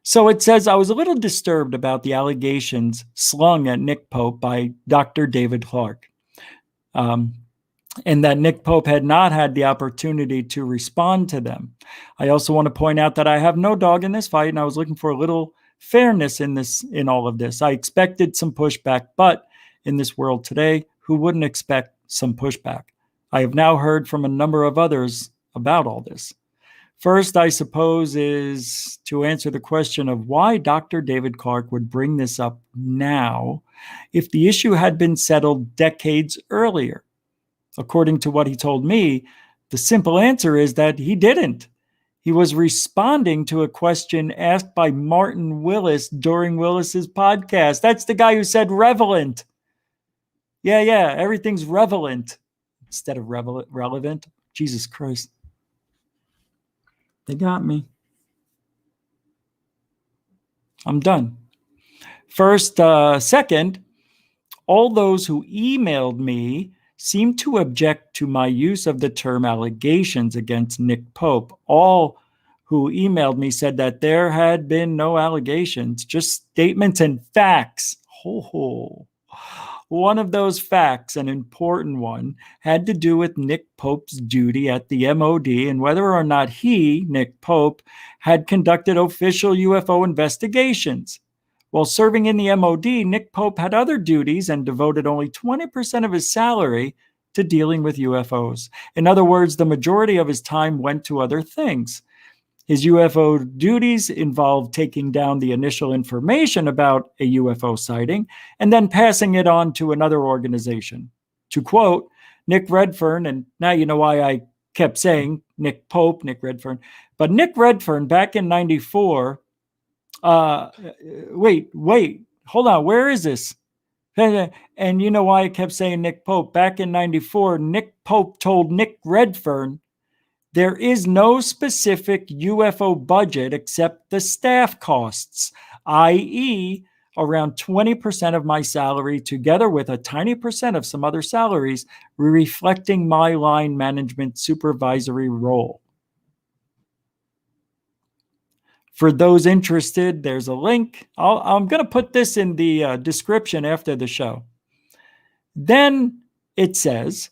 [SPEAKER 10] So it says, I was a little disturbed about the allegations slung at Nick Pope by Dr. David Clarke, and that Nick Pope had not had the opportunity to respond to them. I also want to point out that I have no dog in this fight, and I was looking for a little fairness in all of this. I expected some pushback, but in this world today, who wouldn't expect some pushback? I have now heard from a number of others about all this. First, I suppose, is to answer the question of why Dr. David Clarke would bring this up now if the issue had been settled decades earlier. According to what he told me, the simple answer is that he didn't. He was responding to a question asked by Martin Willis during Willis's podcast. That's the guy who said relevant. Yeah, everything's relevant instead of relevant. Jesus Christ. They got me. I'm done. First, second, all those who emailed me seem to object to my use of the term allegations against Nick Pope. All who emailed me said that there had been no allegations, just statements and facts. One of those facts, an important one, had to do with Nick Pope's duty at the MOD and whether or not he, Nick Pope, had conducted official UFO investigations. While serving in the MOD, Nick Pope had other duties and devoted only 20% of his salary to dealing with UFOs. In other words, the majority of his time went to other things. His UFO duties involved taking down the initial information about a UFO sighting and then passing it on to another organization. To quote Nick Redfern, and now you know why I kept saying Nick Pope, Nick Redfern, but Nick Redfern back in 94, wait, hold on, where is this? And you know why I kept saying Nick Pope? Back in 94, Nick Pope told Nick Redfern There is no specific UFO budget except the staff costs, i.e., around 20% of my salary, together with a tiny percent of some other salaries, reflecting my line management supervisory role. For those interested, there's a link. I'm going to put this in the description after the show. Then it says,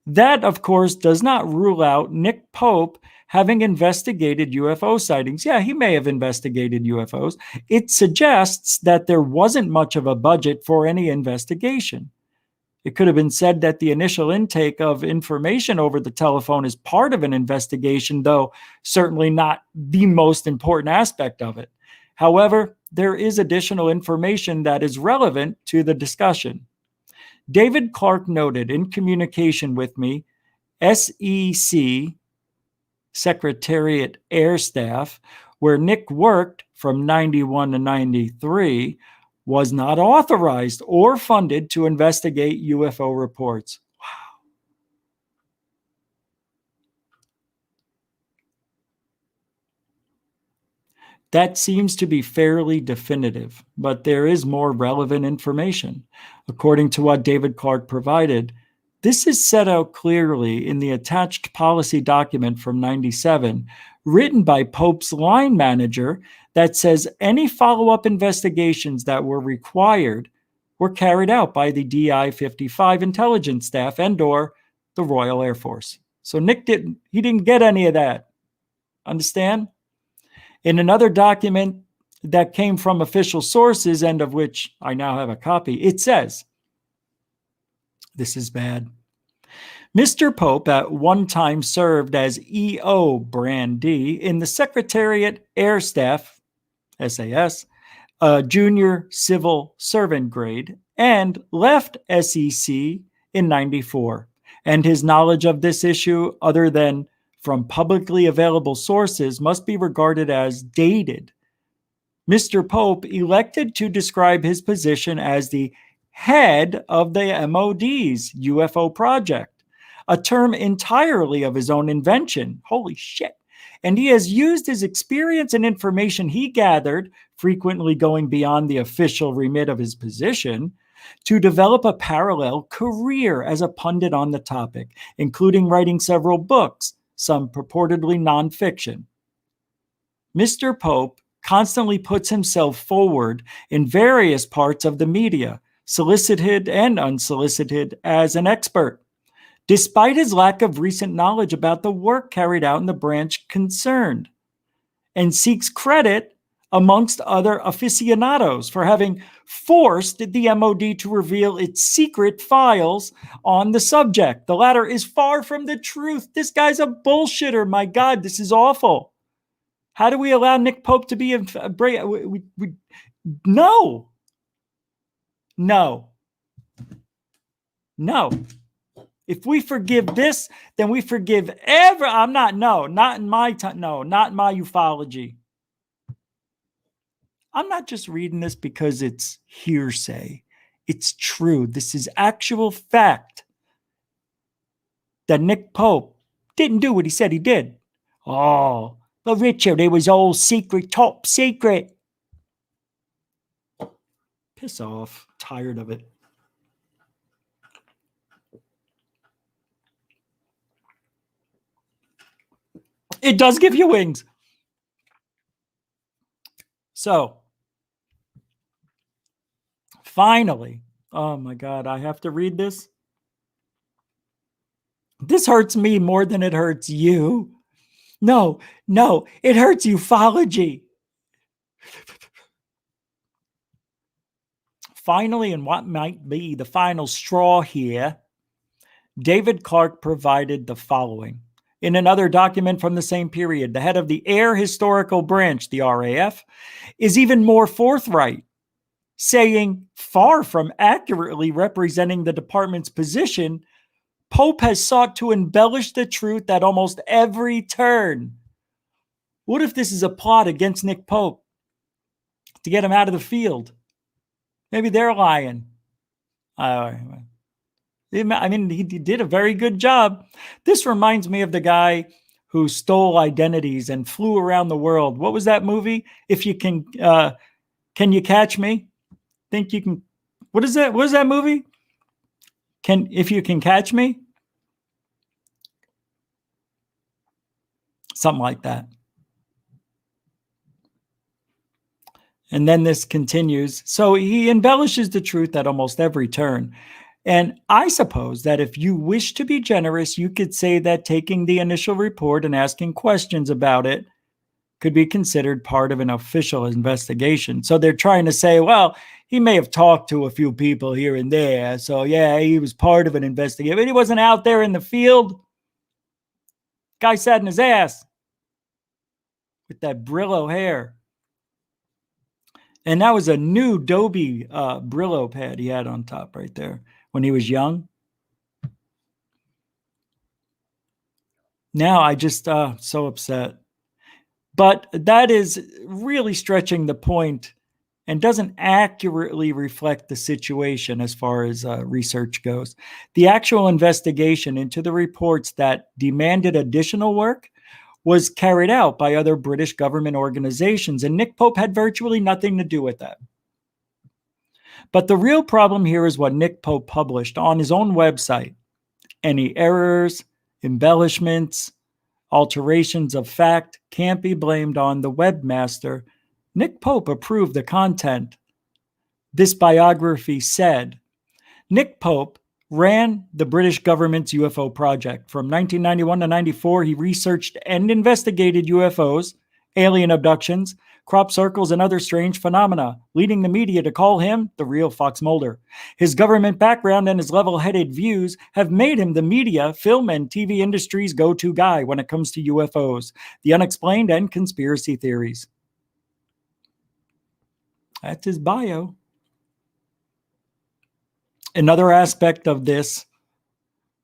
[SPEAKER 10] that, of course, does not rule out Nick Pope having investigated UFO sightings. Yeah, he may have investigated UFOs. It suggests that there wasn't much of a budget for any investigation. It could have been said that the initial intake of information over the telephone is part of an investigation, though certainly not the most important aspect of it. However, there is additional information that is relevant to the discussion. David Clarke noted in communication with me, SEC, Secretariat Air Staff, where Nick worked from 91 to 93, was not authorized or funded to investigate UFO reports. Wow. That seems to be fairly definitive, but there is more relevant information. According to what David Clarke provided, this is set out clearly in the attached policy document from 97, written by Pope's line manager, that says any follow-up investigations that were required were carried out by the DI-55 intelligence staff and/or the Royal Air Force. So Nick didn't get any of that. Understand? In another document that came from official sources, and of which I now have a copy, it says, this is bad. Mr. Pope at one time served as EO Brand D in the Secretariat Air Staff, SAS, junior civil servant grade, and left SEC in 94. And his knowledge of this issue, other than from publicly available sources, must be regarded as dated. Mr. Pope elected to describe his position as the head of the MOD's UFO project, a term entirely of his own invention. Holy shit. And he has used his experience and information he gathered, frequently going beyond the official remit of his position, to develop a parallel career as a pundit on the topic, including writing several books, some purportedly nonfiction. Mr. Pope constantly puts himself forward in various parts of the media, solicited and unsolicited, as an expert, despite his lack of recent knowledge about the work carried out in the branch concerned, and seeks credit amongst other aficionados for having forced the MOD to reveal its secret files on the subject. The latter is far from the truth. This guy's a bullshitter. My God, this is awful. How do we allow Nick Pope to be no. No. No. If we forgive this, then we forgive not in my time. No, not in my ufology. I'm not just reading this because it's hearsay. It's true. This is actual fact that Nick Pope didn't do what he said he did. Oh, but Richard, it was all secret, top secret. Piss off. Tired of it. It does give you wings. So, finally, oh my God, I have to read this. This hurts me more than it hurts you. No, it hurts ufology. Finally, and what might be the final straw here, David Clarke provided the following. In another document from the same period, the head of the Air Historical Branch, the RAF, is even more forthright, saying, far from accurately representing the department's position, Pope has sought to embellish the truth at almost every turn. What if this is a plot against Nick Pope to get him out of the field? Maybe they're lying. I mean, he did a very good job. This reminds me of the guy who stole identities and flew around the world. What was that movie? If you can you catch me? Think you can? What is that? What is that movie? If you can catch me? Something like that. And then this continues. So he embellishes the truth at almost every turn. And I suppose that if you wish to be generous, you could say that taking the initial report and asking questions about it could be considered part of an official investigation. So they're trying to say, well, he may have talked to a few people here and there. So yeah, he was part of an investigation, but he wasn't out there in the field. Guy sat in his ass with that Brillo hair. And that was a new Dobie Brillo pad he had on top right there when he was young. Now I just so upset. But that is really stretching the point and doesn't accurately reflect the situation as far as research goes. The actual investigation into the reports that demanded additional work was carried out by other British government organizations, and Nick Pope had virtually nothing to do with that. But the real problem here is what Nick Pope published on his own website. Any errors, embellishments, alterations of fact can't be blamed on the webmaster. Nick Pope approved the content. This biography said, Nick Pope ran the British government's UFO project. From 1991 to 94, he researched and investigated UFOs, alien abductions, crop circles, and other strange phenomena, leading the media to call him the real Fox Mulder. His government background and his level-headed views have made him the media, film, and TV industry's go-to guy when it comes to UFOs, the unexplained, and conspiracy theories. That's his bio. Another aspect of this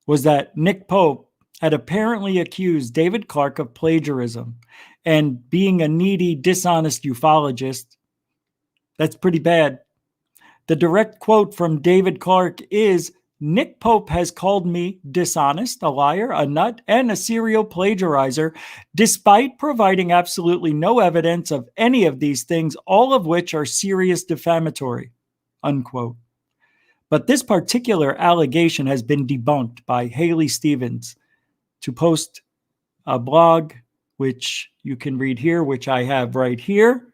[SPEAKER 10] was that Nick Pope had apparently accused David Clarke of plagiarism and being a needy, dishonest ufologist. That's pretty bad. The direct quote from David Clarke is, Nick Pope has called me dishonest, a liar, a nut, and a serial plagiarizer, despite providing absolutely no evidence of any of these things, all of which are serious defamatory, unquote. But this particular allegation has been debunked by Haley Stevens to post a blog, which you can read here, which I have right here.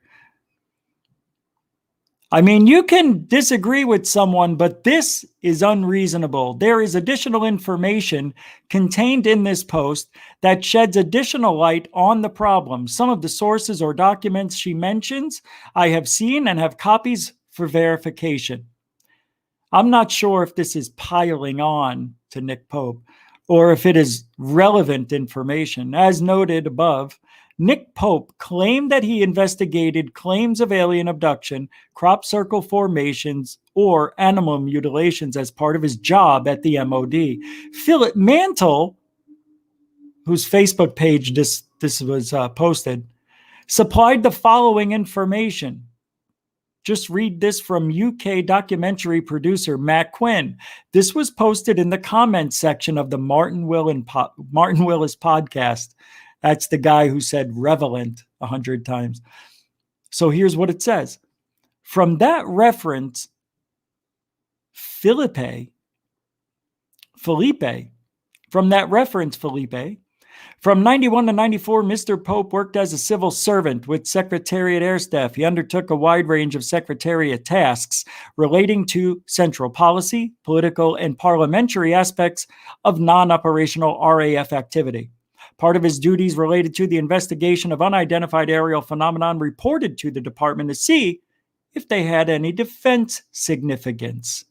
[SPEAKER 10] I mean, you can disagree with someone, but this is unreasonable. There is additional information contained in this post that sheds additional light on the problem. Some of the sources or documents she mentions, I have seen and have copies for verification. I'm not sure if this is piling on to Nick Pope or if it is relevant information. As noted above, Nick Pope claimed that he investigated claims of alien abduction, crop circle formations, or animal mutilations as part of his job at the MOD. Philip Mantle, whose Facebook page this was posted, supplied the following information. Just read this from UK documentary producer Matt Quinn. This was posted in the comments section of the Martin Willis podcast. That's the guy who said relevant 100 times. So here's what it says. From that reference, Felipe, from 91 to 94, Mr. Pope worked as a civil servant with Secretariat Air Staff. He undertook a wide range of Secretariat tasks relating to central policy, political, and parliamentary aspects of non-operational RAF activity. Part of his duties related to the investigation of unidentified aerial phenomenon reported to the department to see if they had any defense significance.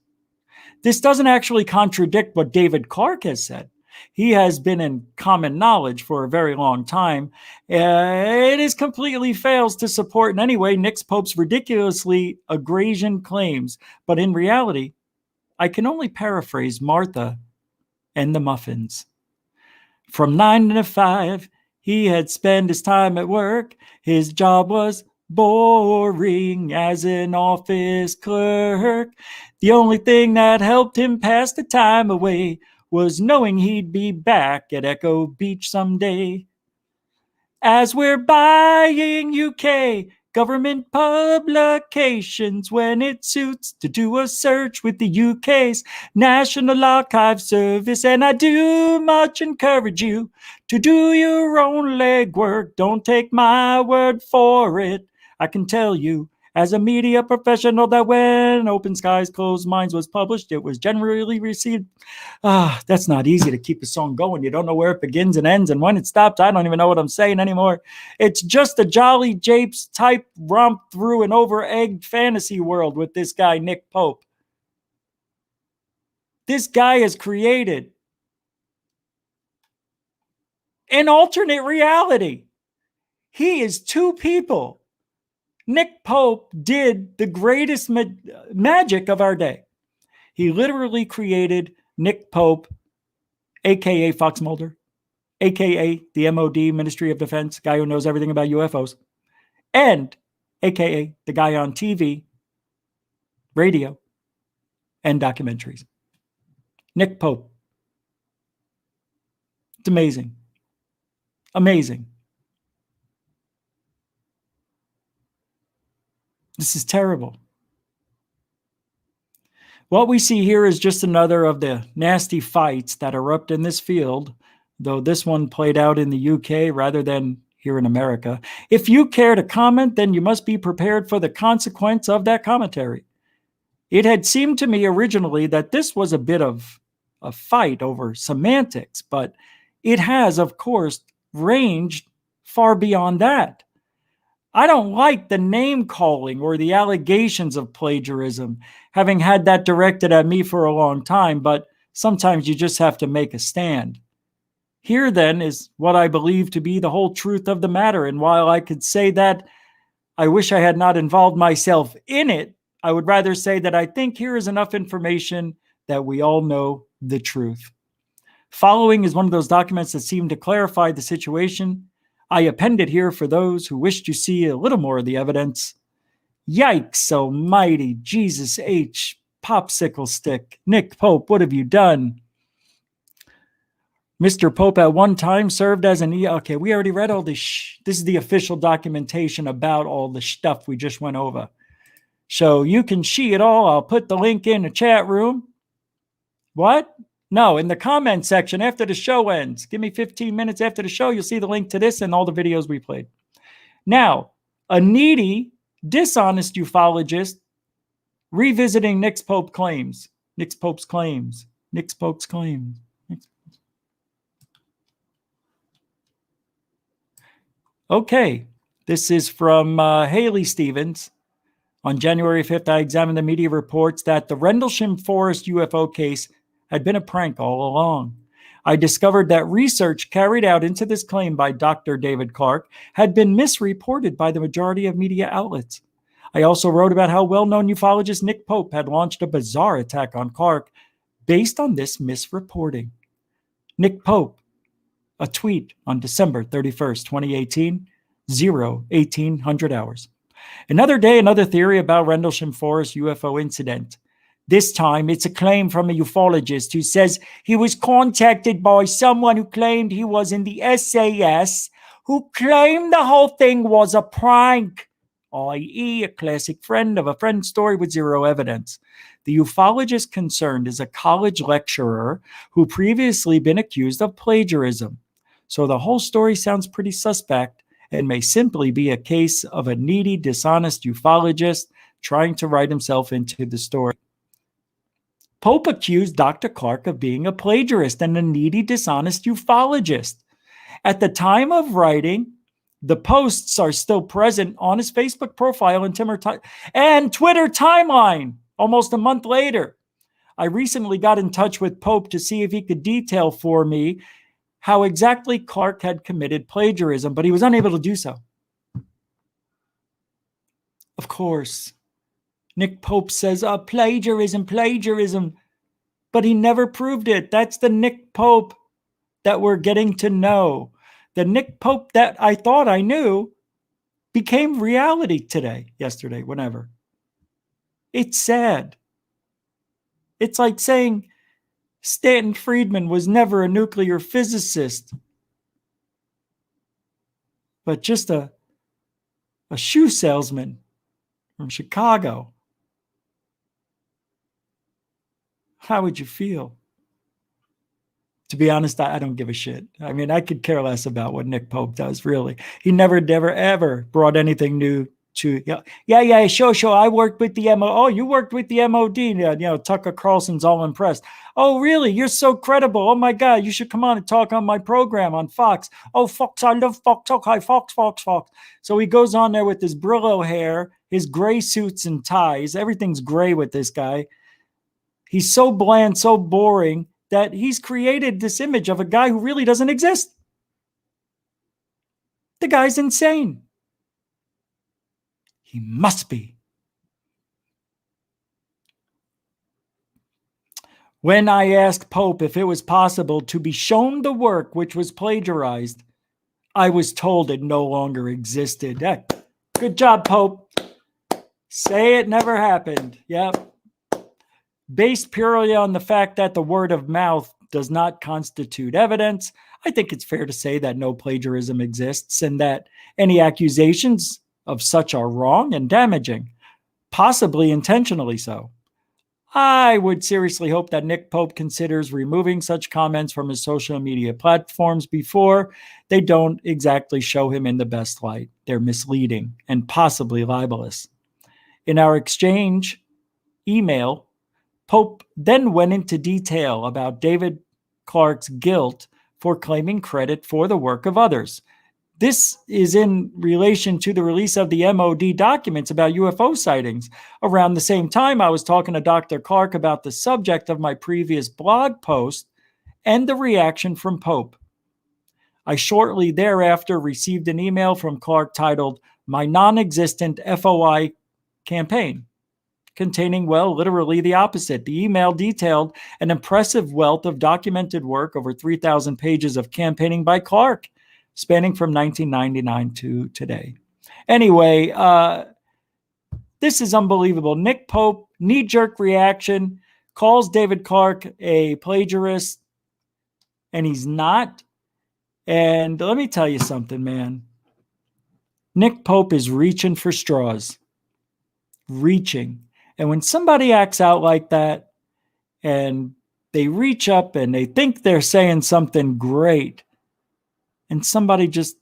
[SPEAKER 10] This doesn't actually contradict what David Clarke has said. He has been in common knowledge for a very long time. It completely fails to support in any way Nick Pope's ridiculously Agrasian claims. But in reality, I can only paraphrase Martha and the Muffins. From 9 to 5, he had spent his time at work. His job was boring as an office clerk. The only thing that helped him pass the time away was knowing he'd be back at Echo Beach someday. as we're buying UK government publications when it suits to do a search with the UK's National Archive Service. And I do much encourage you to do your own legwork. Don't take my word for it. I can tell you, as a media professional, that when Open Skies, Closed Minds was published, it was generally received. That's not easy to keep a song going. You don't know where it begins and ends and when it stops. I don't even know what I'm saying anymore. It's just a Jolly Japes type romp through an over-egged fantasy world with this guy, Nick Pope. This guy has created an alternate reality. He is two people. Nick Pope did the greatest magic of our day. He literally created Nick Pope, a.k.a. Fox Mulder, a.k.a. the MOD, Ministry of Defense, guy who knows everything about UFOs, and a.k.a. the guy on TV, radio, and documentaries. Nick Pope. It's amazing. Amazing. This is terrible. What we see here is just another of the nasty fights that erupt in this field, though this one played out in the UK rather than here in America. If you care to comment, then you must be prepared for the consequence of that commentary. It had seemed to me originally that this was a bit of a fight over semantics, but it has, of course, ranged far beyond that. I don't like the name calling or the allegations of plagiarism, having had that directed at me for a long time, but sometimes you just have to make a stand. Here, then, is what I believe to be the whole truth of the matter, and while I could say that I wish I had not involved myself in it, I would rather say that I think here is enough information that we all know the truth. Following is one of those documents that seem to clarify the situation. I append it here for those who wish to see a little more of the evidence. Yikes almighty, Jesus H. Popsicle stick. Nick Pope, what have you done? Mr. Pope at one time served as an... Okay, we already read all this. This is the official documentation about all the stuff we just went over. So you can see it all. I'll put the link in the chat room. What? No, in the comment section after the show ends. Give me 15 minutes after the show. You'll see the link to this and all the videos we played. Now, a needy, dishonest ufologist revisiting Nick Pope's claims. Nick Pope's claims. Nick Pope's claims. Okay, this is from Haley Stevens. On January 5th, I examined the media reports that the Rendlesham Forest UFO case had been a prank all along. I discovered that research carried out into this claim by Dr. David Clarke had been misreported by the majority of media outlets. I also wrote about how well-known ufologist Nick Pope had launched a bizarre attack on Clarke based on this misreporting. Nick Pope, a tweet on December 31st, 2018, 1800 hours. Another day, another theory about Rendlesham Forest UFO incident. This time, it's a claim from a ufologist who says he was contacted by someone who claimed he was in the SAS, who claimed the whole thing was a prank, i.e. a classic friend of a friend story with zero evidence. The ufologist concerned is a college lecturer who previously been accused of plagiarism. So the whole story sounds pretty suspect and may simply be a case of a needy, dishonest ufologist trying to write himself into the story. Pope accused Dr. Clarke of being a plagiarist and a needy, dishonest ufologist. At the time of writing, the posts are still present on his Facebook profile and Twitter timeline almost a month later. I recently got in touch with Pope to see if he could detail for me how exactly Clarke had committed plagiarism, but he was unable to do so. Of course, Nick Pope says, plagiarism, but he never proved it. That's the Nick Pope that we're getting to know. The Nick Pope that I thought I knew became reality yesterday, whenever. It's sad. It's like saying Stanton Friedman was never a nuclear physicist. but just a shoe salesman from Chicago, how would you feel? To be honest, I don't give a shit. I mean, I could care less about what Nick Pope does, really. He never, ever brought anything new to, sure. I worked with the MO. Oh, you worked with the MOD. Tucker Carlson's all impressed. Oh, really? You're so credible. Oh, my God. You should come on and talk on my program on Fox. Oh, Fox. I love Fox. Okay, Fox. So he goes on there with his Brillo hair, his gray suits and ties. Everything's gray with this guy. He's so bland, so boring, that he's created this image of a guy who really doesn't exist. The guy's insane. He must be. When I asked Pope if it was possible to be shown the work which was plagiarized, I was told it no longer existed. Good job, Pope. Say it never happened. Yep. Based purely on the fact that the word of mouth does not constitute evidence, I think it's fair to say that no plagiarism exists and that any accusations of such are wrong and damaging, possibly intentionally so. I would seriously hope that Nick Pope considers removing such comments from his social media platforms before they don't exactly show him in the best light. They're misleading and possibly libelous. In our exchange email, Pope then went into detail about David Clarke's guilt for claiming credit for the work of others. This is in relation to the release of the MOD documents about UFO sightings. Around the same time, I was talking to Dr. Clarke about the subject of my previous blog post and the reaction from Pope. I shortly thereafter received an email from Clarke titled, "My Non-Existent FOI Campaign," containing, well, literally the opposite. The email detailed an impressive wealth of documented work, over 3,000 pages of campaigning by Clarke, spanning from 1999 to today. Anyway, this is unbelievable. Nick Pope, knee-jerk reaction, calls David Clarke a plagiarist, and he's not. And let me tell you something, man. Nick Pope is reaching for straws. Reaching. And when somebody acts out like that and they reach up and they think they're saying something great and somebody just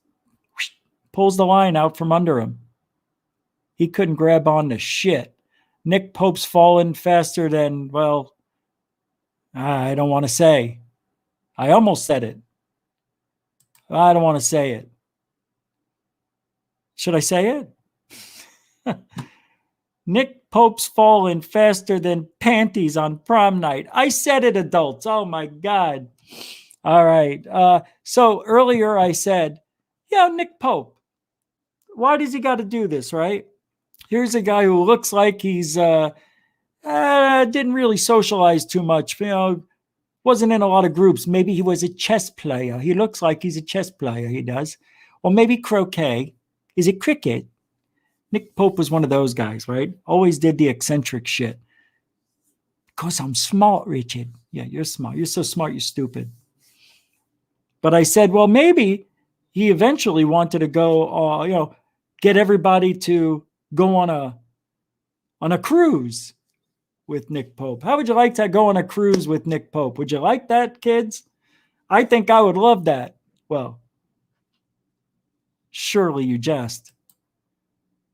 [SPEAKER 10] pulls the line out from under him, he couldn't grab on to shit. Nick Pope's fallen faster than, well, I don't want to say. I almost said it. I don't want to say it. Should I say it? Nick Pope's fallen faster than panties on prom night. I said it, adults. Oh, my God. All right. So earlier I said, Nick Pope, why does he got to do this, right? Here's a guy who looks like he's didn't really socialize too much. Wasn't in a lot of groups. Maybe he was a chess player. He looks like he's a chess player, he does. Or maybe croquet. Is it cricket? Nick Pope was one of those guys, right? Always did the eccentric shit. Because I'm smart, Richard. Yeah, you're smart. You're so smart, you're stupid. But I said, well, maybe he eventually wanted to go, get everybody to go on a cruise with Nick Pope. How would you like to go on a cruise with Nick Pope? Would you like that, kids? I think I would love that. Well, surely you jest.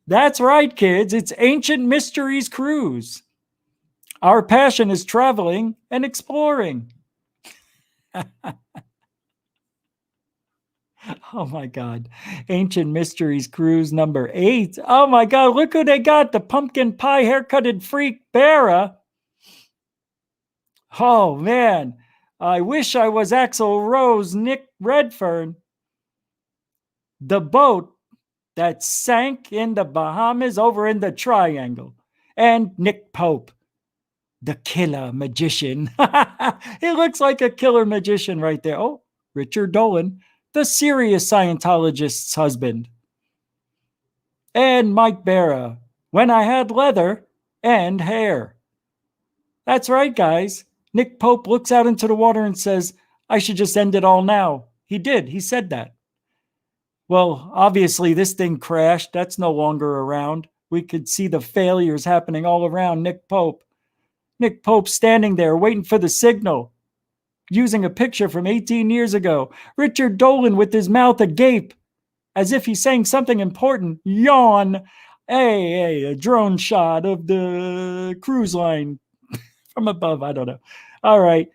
[SPEAKER 10] That's right, kids. It's Ancient Mysteries Cruise. Our passion is traveling and exploring. Oh, my God. Ancient Mysteries Cruise number 8. Oh, my God. Look who they got. The pumpkin pie haircutted freak, Barra. Oh, man. I wish I was Axl Rose, Nick Redfern. The boat that sank in the Bahamas over in the Triangle. And Nick Pope, the killer magician. He looks like a killer magician right there. Oh, Richard Dolan, the serious Scientologist's husband. And Mike Barra, when I had leather and hair. That's right, guys. Nick Pope looks out into the water and says, I should just end it all now. He did. He said that. Well, obviously this thing crashed. That's no longer around. We could see the failures happening all around Nick Pope. Nick Pope standing there waiting for the signal, using a picture from 18 years ago. Richard Dolan with his mouth agape, as if he's saying something important. Yawn. Hey, a drone shot of the cruise line from above. I don't know. All right.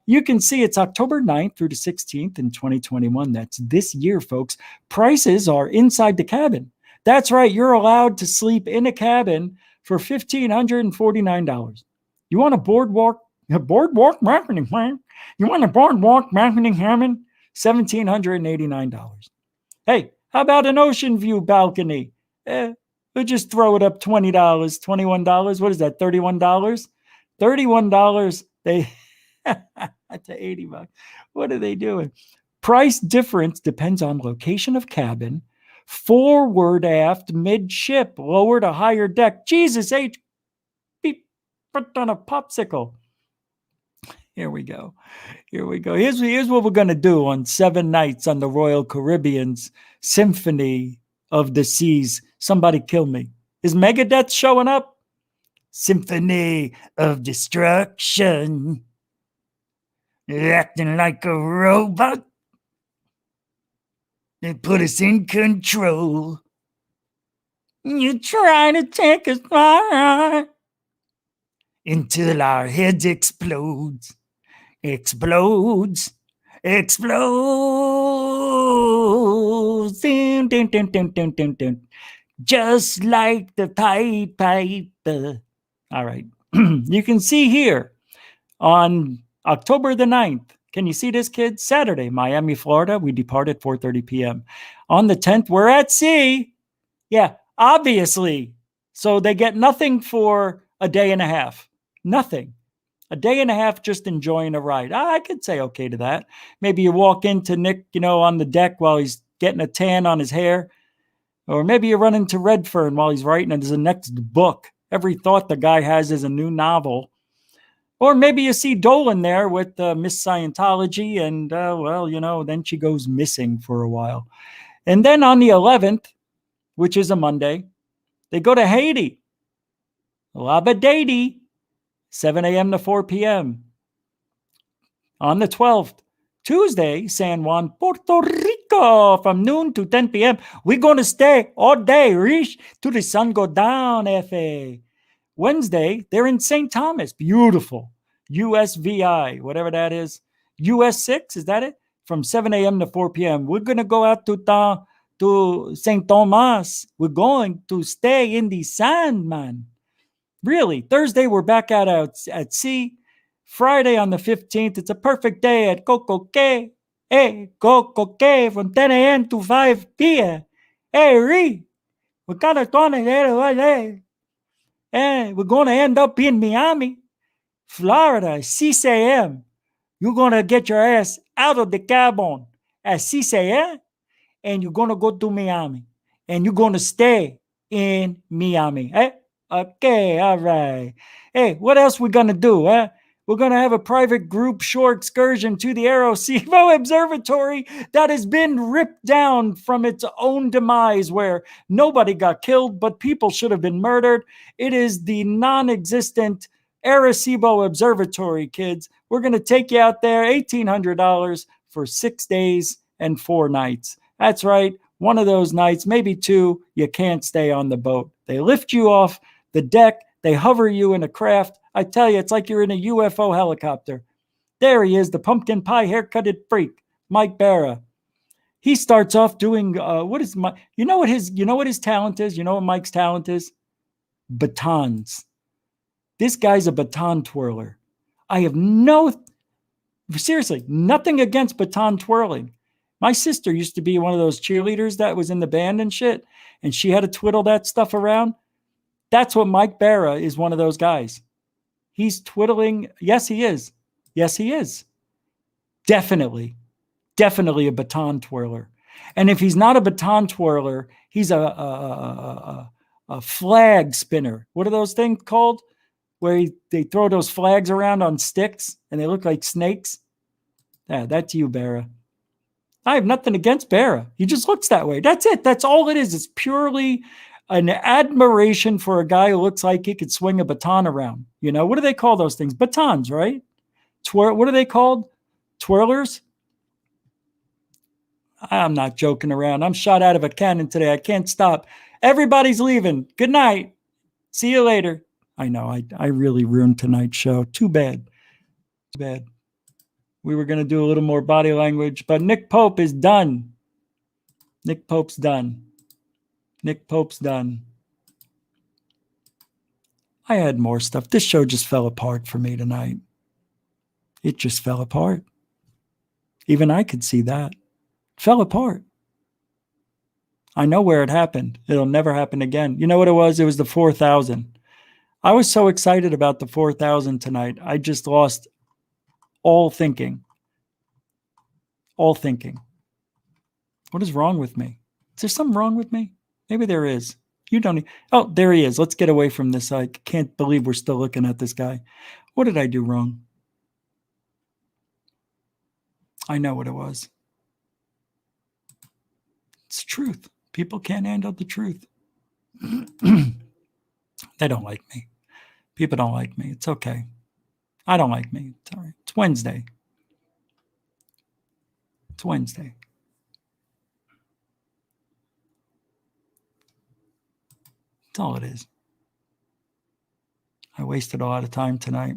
[SPEAKER 10] You can see it's October 9th through the 16th in 2021. That's this year, folks. Prices are inside the cabin. That's right. You're allowed to sleep in a cabin for $1,549. You want a boardwalk marketing plan? You want a boardwalk marketing cabin? $1,789. Hey, how about an ocean view balcony? We'll just throw it up $20, $21. What is that, $31? $31. They to $80. What are they doing? Price difference depends on location of cabin, forward, aft, midship, lower to higher deck. Jesus H. Beep, put on a popsicle. Here we go. Here's what we're going to do on 7 nights on the Royal Caribbean's Symphony of the Seas. Somebody kill me. Is Megadeth showing up? Symphony of Destruction. Acting like a robot. They put us in control. You try to take us far until our heads explodes. Explodes. Dun, dun, dun, dun, dun, dun, dun. Just like the Pied Piper. All right. You can see here on October the 9th. Can you see this, kids? Saturday, Miami, Florida. We depart at 4:30 p.m. On the 10th, we're at sea. Yeah, obviously. So they get nothing for a day and a half. Nothing. A day and a half just enjoying a ride. I could say okay to that. Maybe you walk into Nick, on the deck while he's getting a tan on his hair. Or maybe you run into Redfern while he's writing his next book. Every thought the guy has is a new novel. Or maybe you see Dolan there with Miss Scientology and, then she goes missing for a while. And then on the 11th, which is a Monday, they go to Haiti. Labadady, 7 a.m. to 4 p.m. On the 12th, Tuesday, San Juan, Puerto Rico, from noon to 10 p.m. We're going to stay all day, reach till the sun go down, F.A. Wednesday, they're in St. Thomas. Beautiful. USVI, whatever that is. US 6, is that it? From 7 a.m. to 4 p.m. We're going to go out to St. Thomas. We're going to stay in the sand, man. Really. Thursday, we're back out at sea. Friday on the 15th, it's a perfect day at Coco Cay. Hey, Coco Cay from 10 a.m. to 5 p.m. Hey, Ree, we're kind of going to get away. And we're going to end up in Miami, Florida, 6 a.m. You're going to get your ass out of the cabin at 6 a.m. and you're going to go to Miami. And you're going to stay in Miami. Eh? Okay, all right. Hey, what else we going to do? We're going to have a private group shore excursion to the Arecibo Observatory that has been ripped down from its own demise, where nobody got killed, but people should have been murdered. It is the non-existent Arecibo Observatory, kids. We're going to take you out there, $1,800 for 6 days and 4 nights. That's right. One of those nights, maybe 2, you can't stay on the boat. They lift you off the deck. They hover you in a craft. I tell you, it's like you're in a UFO helicopter. There he is, the pumpkin pie haircutted freak, Mike Barra. He starts off doing you know what his talent is? You know what Mike's talent is? Batons. This guy's a baton twirler. I have seriously, nothing against baton twirling. My sister used to be one of those cheerleaders that was in the band and shit, and she had to twiddle that stuff around. That's what Mike Barra is, one of those guys. He's twiddling. Yes, he is. Yes, he is. Definitely a baton twirler. And if he's not a baton twirler, he's a flag spinner. What are those things called? Where they throw those flags around on sticks and they look like snakes. Yeah, that's you, Barra. I have nothing against Barra. He just looks that way. That's it. That's all it is. It's purely an admiration for a guy who looks like he could swing a baton around. You know, what do they call those things? Batons, right? What are they called? Twirlers? I'm not joking around. I'm shot out of a cannon today. I can't stop. Everybody's leaving. Good night. See you later. I know. I really ruined tonight's show. Too bad. Too bad. We were going to do a little more body language, but Nick Pope is done. Nick Pope's done. Nick Pope's done. I had more stuff. This show just fell apart for me tonight. It just fell apart. Even I could see that. It fell apart. I know where it happened. It'll never happen again. You know what it was? It was the 4,000. I was so excited about the 4,000 tonight. I just lost all thinking. All thinking. What is wrong with me? Is there something wrong with me? Maybe there is. You don't. Oh, there he is. Let's get away from this. I can't believe we're still looking at this guy. What did I do wrong? I know what it was. It's truth. People can't handle the truth. They don't like me. People don't like me. It's okay. I don't like me. It's all right. It's Wednesday. It's Wednesday. That's all it is. I wasted a lot of time tonight.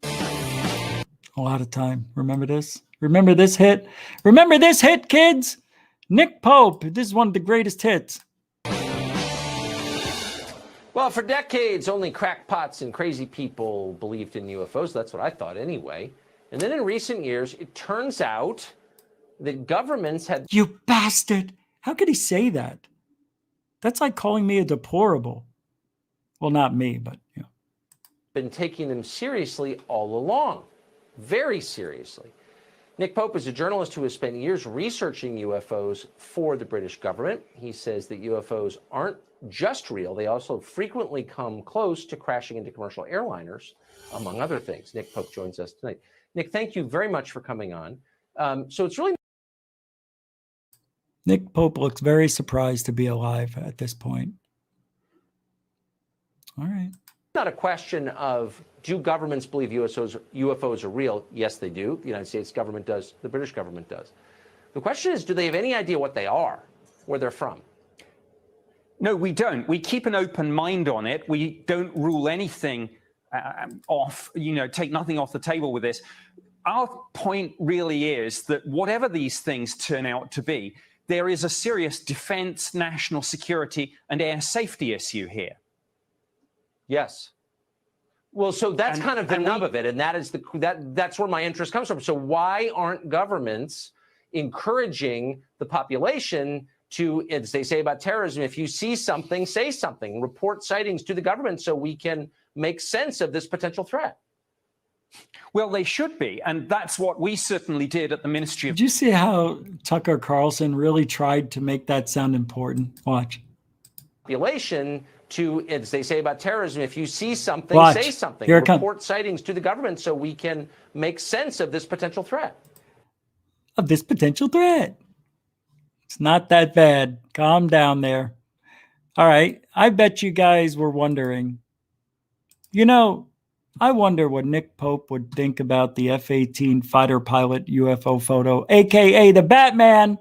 [SPEAKER 10] A lot of time. Remember this? Remember this hit? Remember this hit, kids? Nick Pope. This is one of the greatest hits.
[SPEAKER 1] Well, for decades, only crackpots and crazy people believed in UFOs. That's what I thought anyway. And then in recent years, it turns out that governments had...
[SPEAKER 10] You bastard! How could he say that? That's like calling me a deplorable. Well, not me, but, you know.
[SPEAKER 1] Been taking them seriously all along. Very seriously. Nick Pope is a journalist who has spent years researching UFOs for the British government. He says that UFOs aren't just real. They also frequently come close to crashing into commercial airliners, among other things. Nick Pope joins us tonight. Nick, thank you very much for coming on. So it's really...
[SPEAKER 10] Nick Pope looks very surprised to be alive at this point. All right.
[SPEAKER 1] Not a question of, do governments believe UFOs are real? Yes, they do. The United States government does. The British government does. The question is, do they have any idea what they are, where they're from?
[SPEAKER 21] No, we don't. We keep an open mind on it. We don't rule anything off, take nothing off the table with this. Our point really is that whatever these things turn out to be, there is a serious defense, national security, and air safety issue here.
[SPEAKER 1] Yes. Well, so that's kind of the nub of it, and that is that's where my interest comes from. So why aren't governments encouraging the population to, as they say about terrorism, if you see something, say something, report sightings to the government so we can make sense of this potential threat?
[SPEAKER 21] Well, they should be, and that's what we certainly did at the Ministry of...
[SPEAKER 10] Did you see how Tucker Carlson really tried to make that sound important? Watch.
[SPEAKER 1] Population to, as they say about terrorism, if you see something,
[SPEAKER 10] Watch.
[SPEAKER 1] say something,
[SPEAKER 10] Here it comes.
[SPEAKER 1] report sightings to the government so we can make sense of this potential threat.
[SPEAKER 10] Of this potential threat. It's not that bad. Calm down there. All right. I bet you guys were wondering, I wonder what Nick Pope would think about the F-18 fighter pilot UFO photo, a.k.a. the Batman.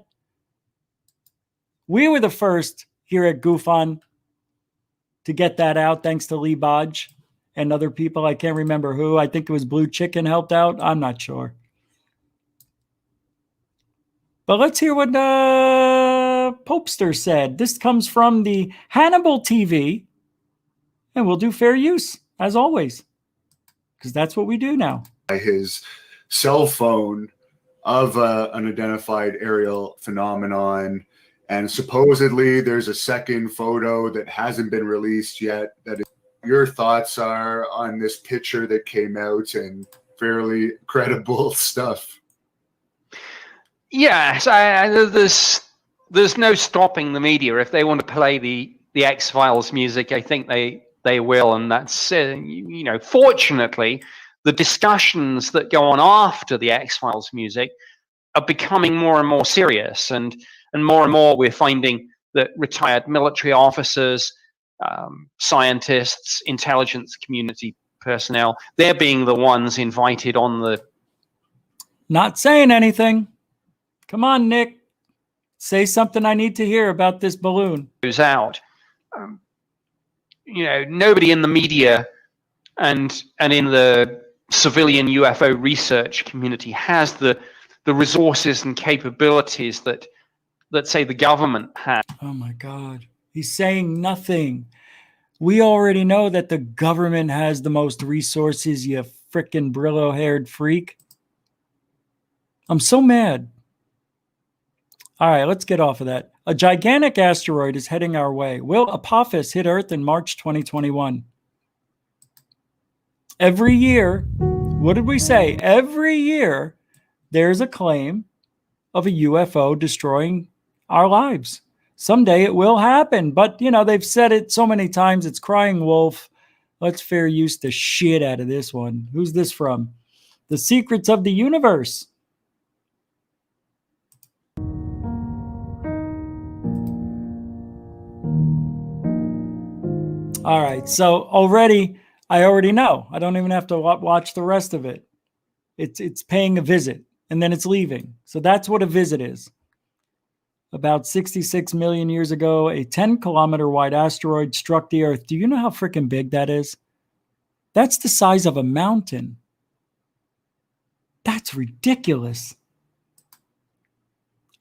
[SPEAKER 10] We were the first here at GoofOn to get that out, thanks to Lee Bodge and other people. I can't remember who. I think it was Blue Chicken helped out. I'm not sure. But let's hear what Popester said. This comes from the Hannibal TV, and we'll do fair use, as always, because that's what we do now.
[SPEAKER 3] His cell phone of an unidentified aerial phenomenon, and supposedly there's a second photo that hasn't been released yet. That is, your thoughts are on this picture that came out and fairly credible stuff.
[SPEAKER 23] Yes, there's no stopping the media if they want to play the X-Files music. I think they
[SPEAKER 21] they will. And that's, fortunately, the discussions that go on after the X-Files music are becoming more and more serious. And more we're finding that retired military officers, scientists, intelligence community personnel, they're being the ones invited on the...
[SPEAKER 10] Not saying anything. Come on, Nick. Say something I need to hear about this balloon.
[SPEAKER 21] ...goes out. Nobody in the media and in the civilian UFO research community has the resources and capabilities that say the government has.
[SPEAKER 10] Oh my God. He's saying nothing. We already know that the government has the most resources, you frickin' Brillo-haired freak. I'm so mad. All right, let's get off of that. A gigantic asteroid is heading our way. Will Apophis hit Earth in March 2021? Every year, what did we say? Every year, there's a claim of a UFO destroying our lives. Someday it will happen, but they've said it so many times, it's crying wolf. Let's fair use the shit out of this one. Who's this from? The Secrets of the Universe. All right, so I already know. I don't even have to watch the rest of it. It's paying a visit, and then it's leaving. So that's what a visit is. About 66 million years ago, a 10-kilometer wide asteroid struck the Earth. Do you know how freaking big that is? That's the size of a mountain. That's ridiculous.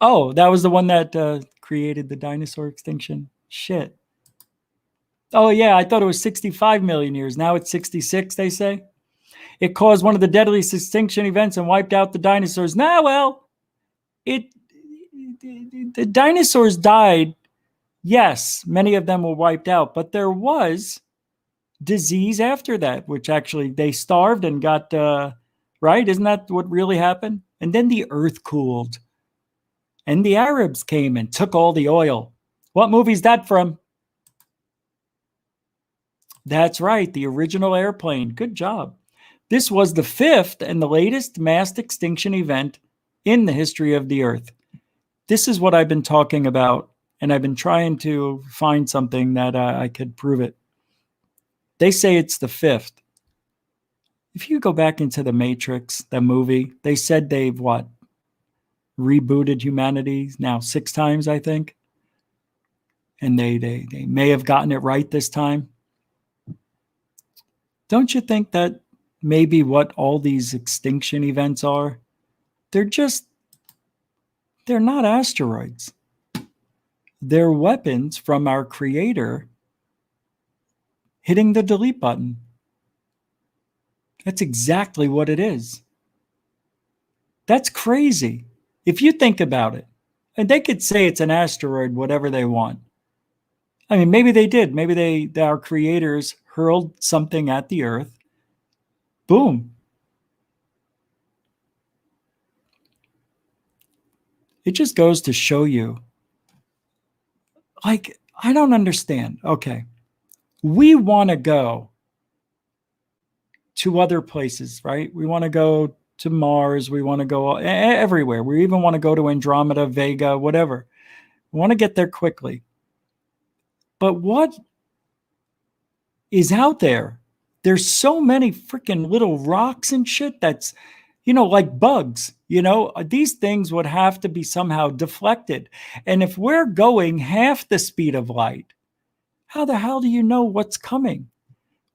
[SPEAKER 10] Oh, that was the one that created the dinosaur extinction? Shit. Oh, yeah, I thought it was 65 million years. Now it's 66, they say. It caused one of the deadliest extinction events and wiped out the dinosaurs. The dinosaurs died. Yes, many of them were wiped out, but there was disease after that, which actually they starved and got, right? Isn't that what really happened? And then the earth cooled. And the Arabs came and took all the oil. What movie's that from? That's right, the original airplane. Good job. This was the 5th and the latest mass extinction event in the history of the Earth. This is what I've been talking about, and I've been trying to find something that I could prove it. They say it's the 5th. If you go back into The Matrix, the movie, they said they've, rebooted humanity now 6 times, I think. And they may have gotten it right this time. Don't you think that maybe what all these extinction events are? They're not asteroids. They're weapons from our creator hitting the delete button. That's exactly what it is. That's crazy. If you think about it, and they could say it's an asteroid, whatever they want. I mean, maybe they did. Maybe our creators hurled something at the Earth. Boom. It just goes to show you, I don't understand. Okay. We want to go to other places, right? We want to go to Mars. We want to go everywhere. We even want to go to Andromeda, Vega, whatever. We want to get there quickly. But what is out there? There's so many freaking little rocks and shit that's, like bugs. These things would have to be somehow deflected. And if we're going half the speed of light, how the hell do you know what's coming?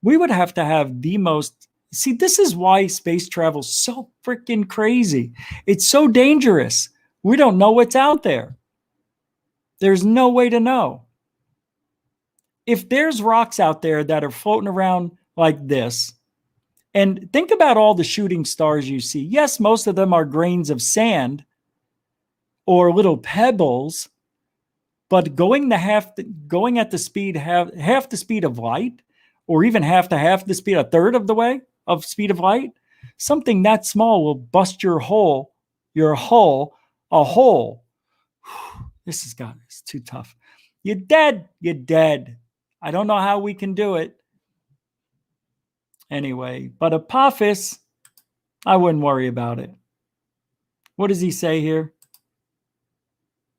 [SPEAKER 10] We would have to have the most... See, this is why space travel is so freaking crazy. It's so dangerous. We don't know what's out there. There's no way to know. If there's rocks out there that are floating around like this, and think about all the shooting stars you see. Yes, most of them are grains of sand or little pebbles, but going at the speed half the speed of light, or even half the speed, a third of the way of speed of light, something that small will bust your hull a hole. It's too tough. You're dead. I don't know how we can do it. Anyway, but Apophis, I wouldn't worry about it. What does he say here?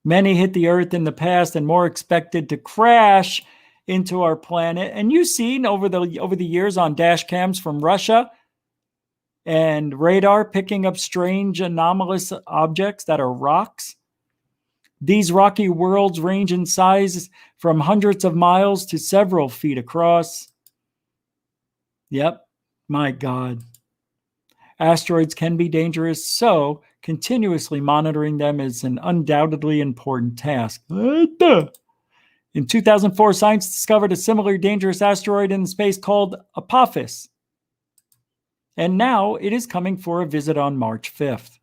[SPEAKER 10] Many hit the Earth in the past and more expected to crash into our planet. And you've seen over the years on dash cams from Russia and radar picking up strange anomalous objects that are rocks. These rocky worlds range in size from hundreds of miles to several feet across. Yep, my God. Asteroids can be dangerous, so continuously monitoring them is an undoubtedly important task. In 2004, science discovered a similar dangerous asteroid in space called Apophis. And now it is coming for a visit on March 5th.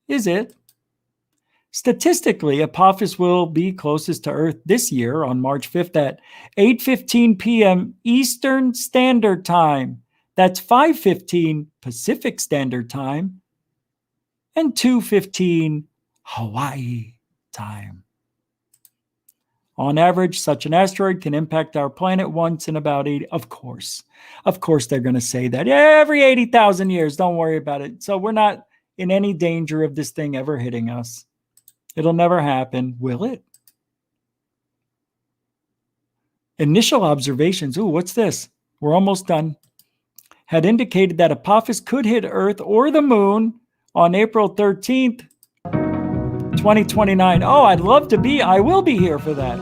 [SPEAKER 10] Is it? Statistically, Apophis will be closest to Earth this year on March 5th at 8:15 p.m. Eastern Standard Time. That's 5:15 Pacific Standard Time and 2:15 Hawaii time. On average, such an asteroid can impact our planet once in about 80. Of course, they're going to say that every 80,000 years. Don't worry about it. So we're not in any danger of this thing ever hitting us. It'll never happen, will it? Initial observations. Ooh, what's this? We're almost done. Had indicated that Apophis could hit Earth or the moon on April 13th, 2029. Oh, I will be here for that.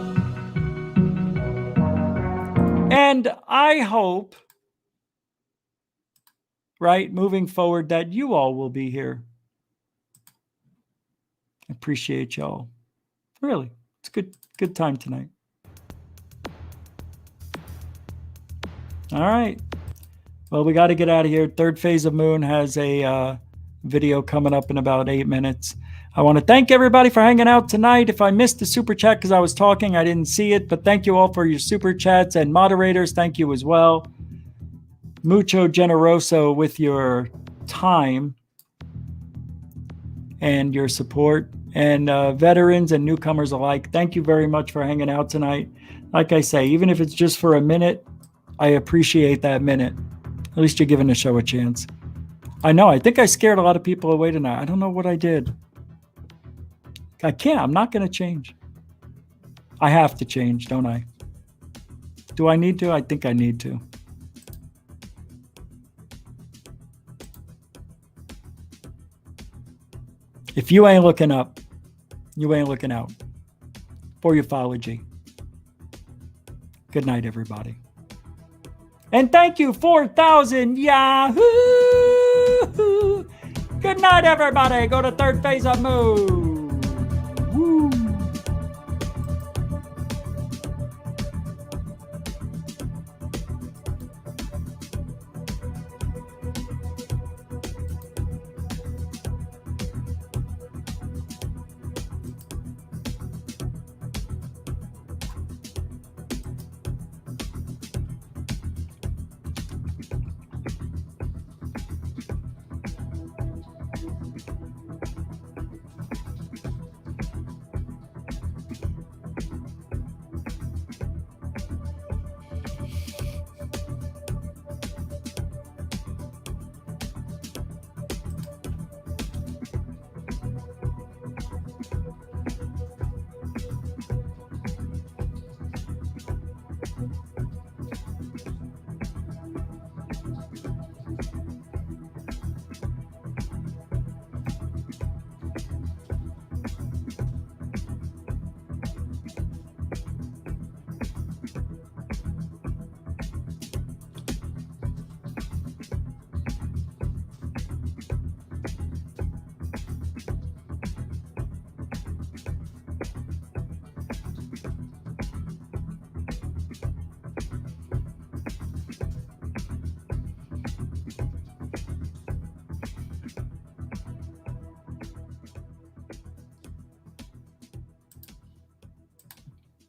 [SPEAKER 10] And I hope, right, moving forward, that you all will be here. I appreciate y'all. Really, it's a good time tonight. All right. Well, we got to get out of here. Third Phase of Moon has a video coming up in about 8 minutes. I want to thank everybody for hanging out tonight. If I missed the super chat because I was talking, I didn't see it, but thank you all for your super chats, and moderators, thank you as well. Mucho generoso with your time and your support, and veterans and newcomers alike, thank you very much for hanging out tonight. Like I say, even if it's just for a minute, I appreciate that minute. At least you're giving the show a chance. I know, I think I scared a lot of people away tonight. I don't know what I did. I can't. I'm not going to change. I have to change, don't I? Do I need to? I think I need to. If you ain't looking up, you ain't looking out. For ufology. Good night, everybody. And thank you, 4,000 Yahoo! Good night, everybody. Go to Third Phase of Moon. Woo!